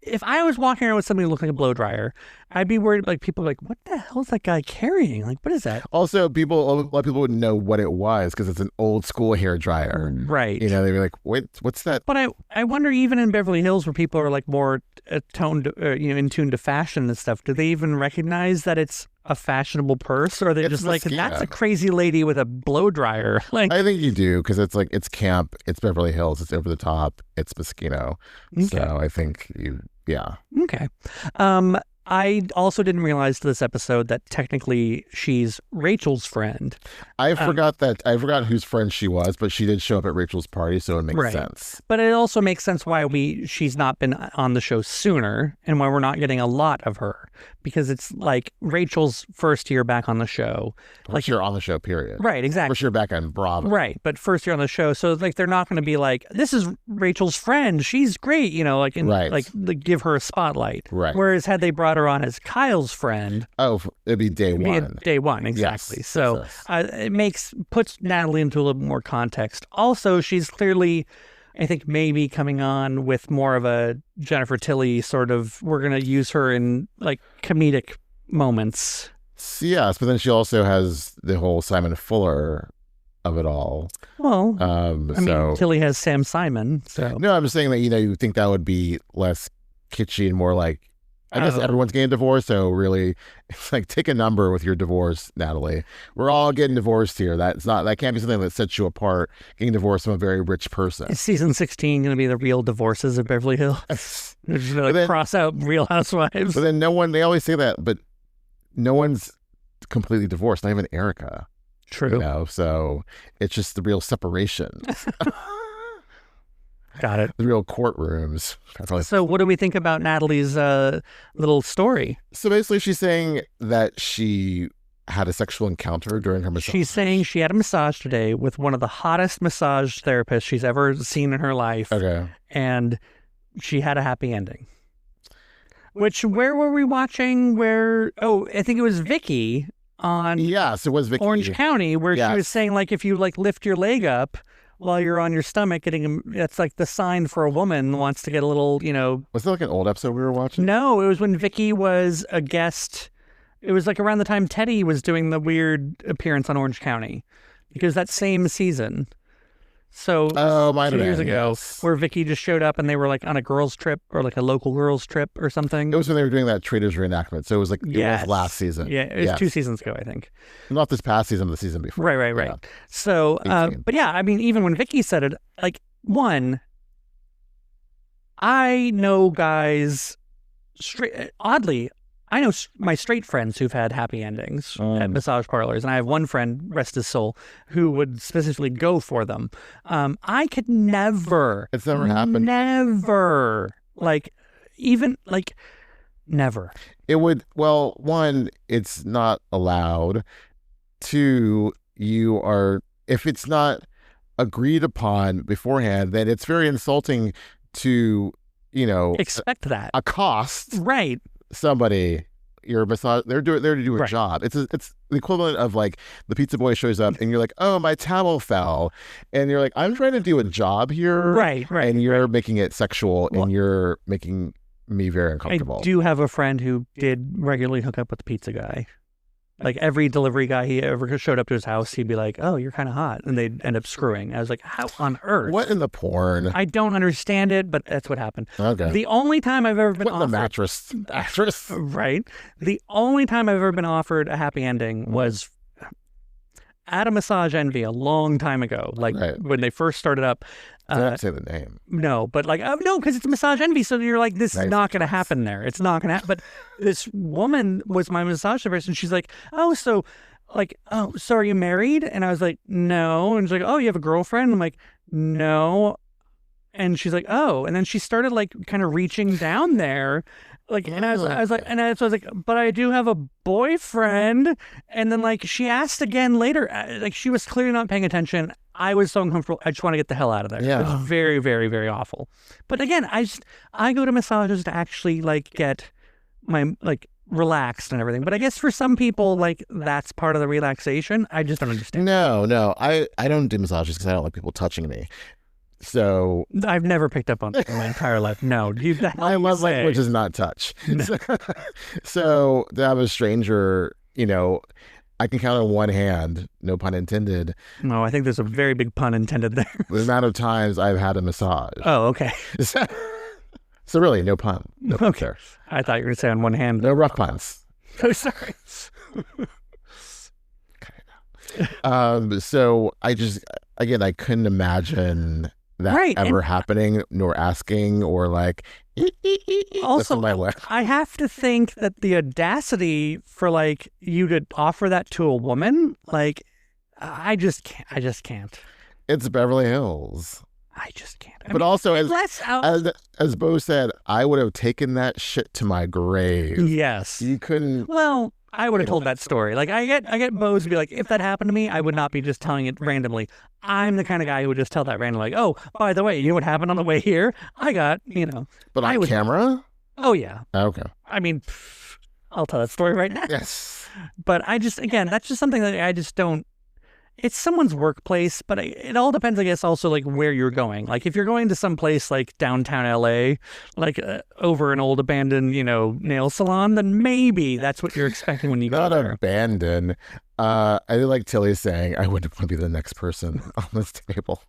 Speaker 1: if I was walking around with somebody who looked like a blow dryer, I'd be worried. Like people are like, what the hell is that guy carrying? Like, what is that?
Speaker 2: Also, a lot of people wouldn't know what it was because it's an old school hair dryer,
Speaker 1: right?
Speaker 2: They'd be like, wait, what's that?
Speaker 1: But I wonder, even in Beverly Hills, where people are like more in tune to fashion and stuff, do they even recognize that it's a fashionable purse, or are they just like, that's a crazy lady with a blow dryer? Like,
Speaker 2: I think you do, because it's like, it's camp, it's Beverly Hills, it's over the top, it's Moschino. Okay. So I think yeah.
Speaker 1: Okay. I also didn't realize this episode that technically she's Rachel's friend.
Speaker 2: I forgot whose friend she was, but she did show up at Rachel's party, so it makes sense.
Speaker 1: But it also makes sense why she's not been on the show sooner, and why we're not getting a lot of her, because it's like Rachel's first year back on the show.
Speaker 2: First year on the show, period.
Speaker 1: Right, exactly.
Speaker 2: First year back on Bravo.
Speaker 1: Right, but first year on the show, so like they're not going to be like, this is Rachel's friend, she's great, give her a spotlight.
Speaker 2: Right.
Speaker 1: Whereas had they brought her on as Kyle's friend,
Speaker 2: it'd be day one.
Speaker 1: Day one, exactly.
Speaker 2: Yes,
Speaker 1: so it puts Natalie into a little bit more context. Also, she's clearly, I think, maybe coming on with more of a Jennifer Tilly sort of, we're going to use her in like comedic moments.
Speaker 2: Yes, but then she also has the whole Simon Fuller of it all.
Speaker 1: Well, I mean, Tilly has Sam Simon. So
Speaker 2: no, I'm just saying that you think that would be less kitschy and more like I guess everyone's getting divorced, so really, it's like take a number with your divorce, Natalie. We're all getting divorced here. That can't be something that sets you apart. Getting divorced from a very rich person.
Speaker 1: Is season 16 going to be the real divorces of Beverly Hills? They're just going to cross out Real Housewives.
Speaker 2: But then they always say that, but no one's completely divorced. Not even Erika.
Speaker 1: True.
Speaker 2: So it's just the real separation.
Speaker 1: Got it.
Speaker 2: The real courtrooms.
Speaker 1: So what do we think about Natalie's little story?
Speaker 2: So basically she's saying that she had a sexual encounter during her massage.
Speaker 1: She's saying she had a massage today with one of the hottest massage therapists she's ever seen in her life.
Speaker 2: Okay.
Speaker 1: And she had a happy ending. Where were we watching? I think it was Vicky on
Speaker 2: Yes, it was Vicky.
Speaker 1: Orange County, where she was saying, like, if you like lift your leg up while you're on your stomach, that's like the sign for a woman wants to get a little,
Speaker 2: Was it like an old episode we were watching?
Speaker 1: No, it was when Vicky was a guest. It was like around the time Teddy was doing the weird appearance on Orange County, because that same season. So 2 years ago, where Vicky just showed up and they were like on a girls' trip or like a local girls' trip or something.
Speaker 2: It was when they were doing that Traders reenactment. So it was like it was last season.
Speaker 1: Yeah, it was 2 seasons ago, I think.
Speaker 2: Not this past season, but the season before.
Speaker 1: Right.
Speaker 2: Yeah.
Speaker 1: So, but yeah, I mean, even when Vicky said it, like, I know guys, oddly, I know my straight friends who've had happy endings at massage parlors, and I have one friend, rest his soul, who would specifically go for them. I could never.
Speaker 2: It's never happened.
Speaker 1: Never. Never.
Speaker 2: It would, well, one, it's not allowed. 2, if it's not agreed upon beforehand, then it's very insulting to,
Speaker 1: expect that.
Speaker 2: Accost.
Speaker 1: Right.
Speaker 2: Somebody, your massage, they're there to do a job. It's the equivalent of like the pizza boy shows up and you're like, oh, my towel fell, and you're like, I'm trying to do a job here,
Speaker 1: right,
Speaker 2: and you're making it sexual, and you're making me very uncomfortable.
Speaker 1: I do have a friend who did regularly hook up with the pizza guy. Like every delivery guy he ever showed up to his house, he'd be like, oh, you're kind of hot. And they'd end up screwing. I was like, how on earth?
Speaker 2: What in the porn?
Speaker 1: I don't understand it, but that's what happened.
Speaker 2: Okay.
Speaker 1: The only time I've ever been offered...
Speaker 2: the mattress.
Speaker 1: Right. The only time I've ever been offered a happy ending was at a Massage Envy a long time ago. Like when they first started up.
Speaker 2: I don't say the name.
Speaker 1: No, but no, because it's Massage Envy. So you're like, this is not going to happen there. It's not going to happen. But this woman was my massage therapist, and she's like, so are you married? And I was like, no. And she's like, oh, you have a girlfriend? I'm like, no. And she's like, oh. And then she started like kind of reaching down there. And I was like, but I do have a boyfriend. And then like she asked again later, like she was clearly not paying attention. I was so uncomfortable. I just want to get the hell out of there. Yeah. It was very, very, very awful. But again, I go to massages to actually like get my relaxed and everything. But I guess for some people, like that's part of the relaxation. I just don't understand.
Speaker 2: No, I don't do massages because I don't like people touching me. So
Speaker 1: I've never picked up on that in my entire life. No,
Speaker 2: my love language is not touch. No. So to have a stranger, I can count on one hand, no pun intended.
Speaker 1: No, I think there's a very big pun intended there.
Speaker 2: The amount of times I've had a massage.
Speaker 1: Oh, okay.
Speaker 2: So really, no pun. No pun
Speaker 1: okay. There. I thought you were going to say on one hand.
Speaker 2: No rough puns.
Speaker 1: Oh, sorry.
Speaker 2: So I couldn't imagine that ever happening, nor asking, or like.
Speaker 1: Also, I have to think that the audacity for like you to offer that to a woman, like, I just can't.
Speaker 2: It's Beverly Hills.
Speaker 1: I just can't.
Speaker 2: But also, as Bo said, I would have taken that shit to my grave.
Speaker 1: Yes.
Speaker 2: You couldn't.
Speaker 1: Well, I would have told that story. Like I get Bo's to be like, if that happened to me, I would not be just telling it randomly. I'm the kind of guy who would just tell that randomly. Like, oh, by the way, you know what happened on the way here? I got,
Speaker 2: But on camera?
Speaker 1: Oh yeah.
Speaker 2: Okay.
Speaker 1: I mean, I'll tell that story right now.
Speaker 2: Yes.
Speaker 1: But that's just something that I just don't. It's someone's workplace, but it all depends, I guess, also like where you're going. Like if you're going to some place like downtown LA, like over an old abandoned, nail salon, then maybe that's what you're expecting when you go there.
Speaker 2: Not abandoned. I like Tilly saying, I wouldn't want to be the next person on this table.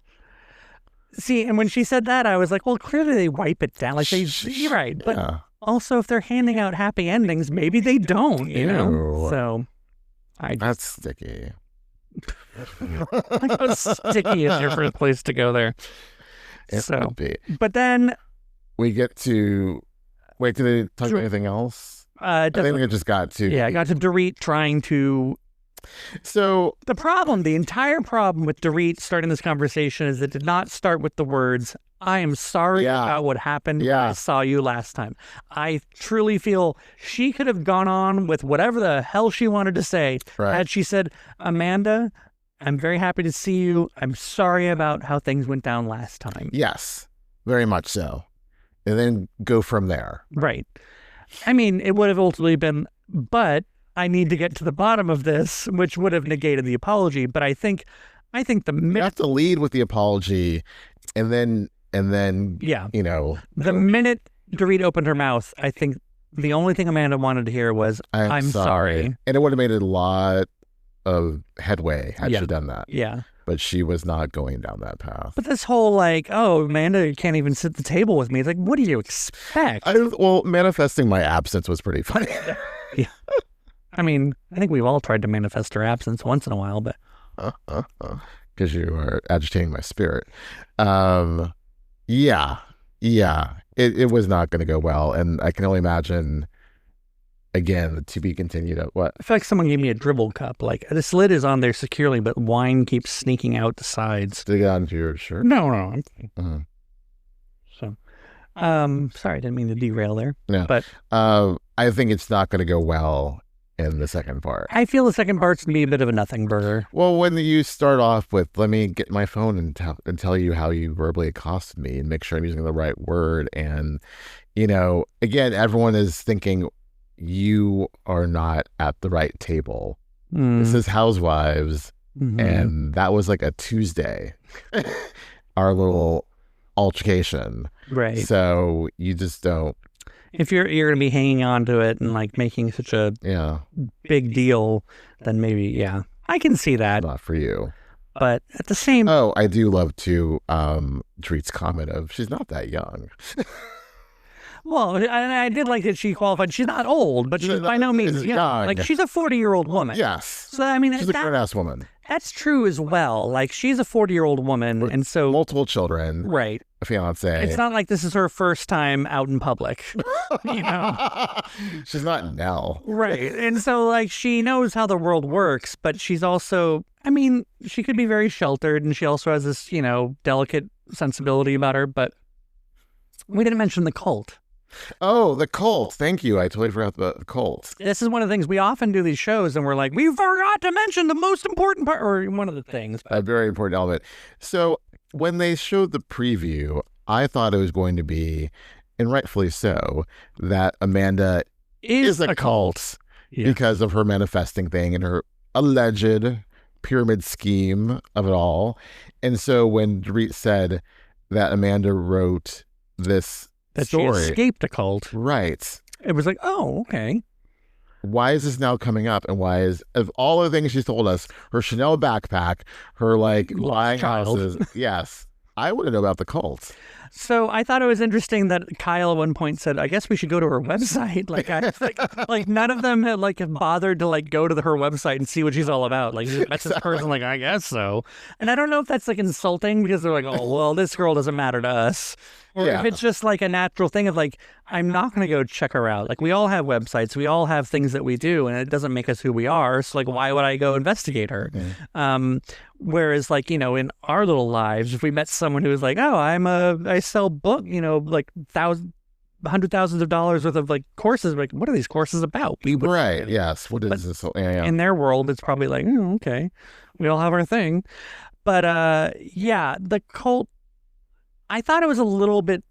Speaker 1: See, and when she said that, I was like, well, clearly they wipe it down. Like you're right. But Also, if they're handing out happy endings, maybe they don't, you know?
Speaker 2: Ew.
Speaker 1: So,
Speaker 2: That's sticky.
Speaker 1: How sticky is your first place to go there?
Speaker 2: It would be.
Speaker 1: But then...
Speaker 2: We get to... Wait, did they talk about anything else? I think it just got to...
Speaker 1: Yeah, I got to Dorit trying to...
Speaker 2: So...
Speaker 1: The entire problem with Dorit starting this conversation is it did not start with the words, I am sorry about what happened when I saw you last time. I truly feel she could have gone on with whatever the hell she wanted to say. Had she said, Amanda, I'm very happy to see you. I'm sorry about how things went down last time.
Speaker 2: Yes, very much so. And then go from there.
Speaker 1: Right. I mean, it would have ultimately been, but I need to get to the bottom of this, which would have negated the apology. But I think you
Speaker 2: have to lead with the apology, and then you know,
Speaker 1: the minute Dorit opened her mouth, I think the only thing Amanda wanted to hear was I'm sorry.
Speaker 2: And it would have made a lot of headway had she done that.
Speaker 1: Yeah.
Speaker 2: But she was not going down that path.
Speaker 1: But this whole like, oh, Amanda can't even sit at the table with me. It's like, what do you expect?
Speaker 2: Well, manifesting my absence was pretty funny.
Speaker 1: Yeah. I mean, I think we've all tried to manifest our absence once in a while, but...
Speaker 2: Because you are agitating my spirit. Yeah. It was not going to go well. And I can only imagine... Again, to be continued at what?
Speaker 1: I feel like someone gave me a dribble cup. Like, this lid is on there securely, but wine keeps sneaking out the sides.
Speaker 2: Did it get onto your shirt?
Speaker 1: No, I'm fine. So, sorry, I didn't mean to derail there.
Speaker 2: Yeah.
Speaker 1: But
Speaker 2: I think it's not going to go well in the second part.
Speaker 1: I feel the second part's going to be a bit of a nothing burger.
Speaker 2: Well, when you start off with, let me get my phone and tell you how you verbally accosted me and make sure I'm using the right word. And, you know, again, everyone is thinking... You are not at the right table. This is Housewives, and that was like a Tuesday, our little altercation.
Speaker 1: Right.
Speaker 2: So you just don't.
Speaker 1: If you're going to be hanging on to it and like making such a big deal, then maybe, I can see that.
Speaker 2: Not for you.
Speaker 1: But at the same...
Speaker 2: Oh, I do love to Dorit's comment of, she's not that young.
Speaker 1: Well, and I did like that she qualified. She's not old, but she's by no means young. Like, she's a 40-year-old woman.
Speaker 2: Yes.
Speaker 1: So, I mean...
Speaker 2: She's a grown-ass woman.
Speaker 1: That's true as well. Like, she's a 40-year-old woman, and so...
Speaker 2: Multiple children.
Speaker 1: Right.
Speaker 2: A fiancé.
Speaker 1: It's not like this is her first time out in public, you know?
Speaker 2: She's not Nell.
Speaker 1: Right. And so, like, she knows how the world works, but she's also... I mean, she could be very sheltered, and she also has this, you know, delicate sensibility about her, but we didn't mention the cult.
Speaker 2: Oh, the cult. Thank you. I totally forgot the cult.
Speaker 1: This is one of the things we often do these shows and we're like, we forgot to mention the most important part, or one of the things.
Speaker 2: A very important element. So when they showed the preview, I thought it was going to be, and rightfully so, that Amanda is a cult because of her manifesting thing and her alleged pyramid scheme of it all. And so when Dorit said that Amanda wrote this story,
Speaker 1: she escaped a cult.
Speaker 2: Right.
Speaker 1: It was like, oh, okay.
Speaker 2: Why is this now coming up? And why is, of all the things she's told us, her Chanel backpack, her like lying houses. Yes. I want to know about the cult.
Speaker 1: So I thought it was interesting that Kyle at one point said, I guess we should go to her website. Like none of them had like bothered to like go to her website and see what she's all about. Like that's this person, like, I guess so. And I don't know if that's like insulting because they're like, oh, well, this girl doesn't matter to us. Or if it's just like a natural thing of like, I'm not going to go check her out. Like we all have websites. We all have things that we do and it doesn't make us who we are. So like, why would I go investigate her? Whereas like, you know, in our little lives, if we met someone who was like, oh, I sell book, you know, like hundreds of dollars worth of like courses. Like, what are these courses about?
Speaker 2: Right. Yes. What is this?
Speaker 1: In their world, it's probably like, oh, okay, we all have our thing. But the cult, I thought it was a little bit,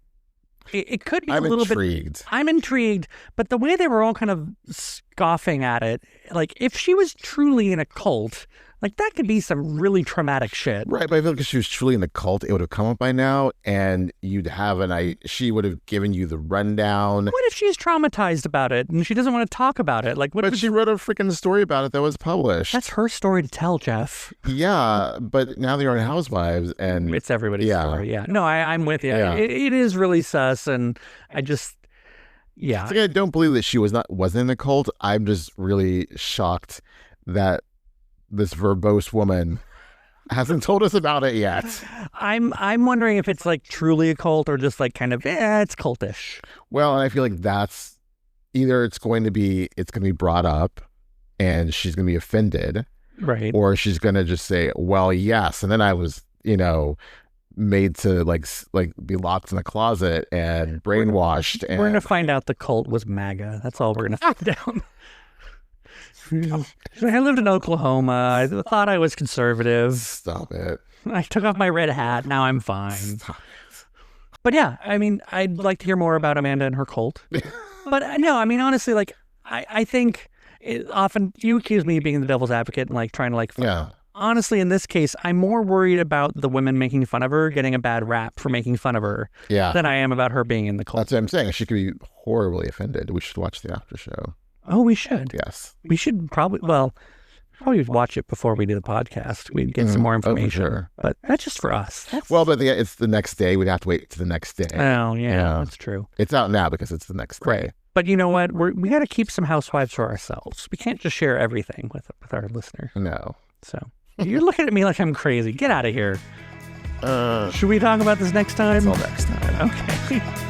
Speaker 1: it could be a little bit. I'm intrigued. But the way they were all kind of scoffing at it, like if she was truly in a cult, like that could be some really traumatic shit.
Speaker 2: Right, but I feel like if she was truly in the cult, it would have come up by now and you'd have she would have given you the rundown.
Speaker 1: What if she's traumatized about it and she doesn't want to talk about it? Like,
Speaker 2: but she wrote a freaking story about it that was published.
Speaker 1: That's her story to tell, Jeff.
Speaker 2: Yeah, but now they're on Housewives and...
Speaker 1: It's everybody's story, yeah. No, I'm with you.
Speaker 2: Yeah.
Speaker 1: It is really sus and I just... Yeah.
Speaker 2: It's like, I don't believe that she wasn't in a cult. I'm just really shocked that this verbose woman hasn't told us about it yet.
Speaker 1: I'm wondering if it's like truly a cult or just like kind of it's cultish.
Speaker 2: Well, and I feel like that's either it's going to be brought up and she's going to be offended,
Speaker 1: right?
Speaker 2: Or she's going to just say, "Well, yes," and then I was, made to like be locked in a closet and brainwashed.
Speaker 1: We're going to find out the cult was MAGA. That's all we're going to find out. I lived in Oklahoma. I thought I was conservative.
Speaker 2: Stop it.
Speaker 1: I took off my red hat. Now I'm fine. But yeah, I mean, I'd like to hear more about Amanda and her cult. But no, I mean, honestly, like, I think often you accuse me of being the devil's advocate and like trying to like,
Speaker 2: yeah.
Speaker 1: Honestly, in this case, I'm more worried about the women making fun of her getting a bad rap for making fun of her than I am about her being in the cult.
Speaker 2: That's what I'm saying. She could be horribly offended. We should watch the after show.
Speaker 1: Oh, we should.
Speaker 2: Yes.
Speaker 1: We should probably watch it before we do the podcast. We'd get some more information.
Speaker 2: Oh, sure.
Speaker 1: But that's just for us.
Speaker 2: But it's the next day. We'd have to wait to the next day.
Speaker 1: Oh, yeah, that's true.
Speaker 2: It's out now because it's the next day.
Speaker 1: Right. But you know what? We got to keep some Housewives for ourselves. We can't just share everything with our listeners.
Speaker 2: No.
Speaker 1: So you're looking at me like I'm crazy. Get out of here. Should we talk about this next time?
Speaker 2: Until next time.
Speaker 1: Okay.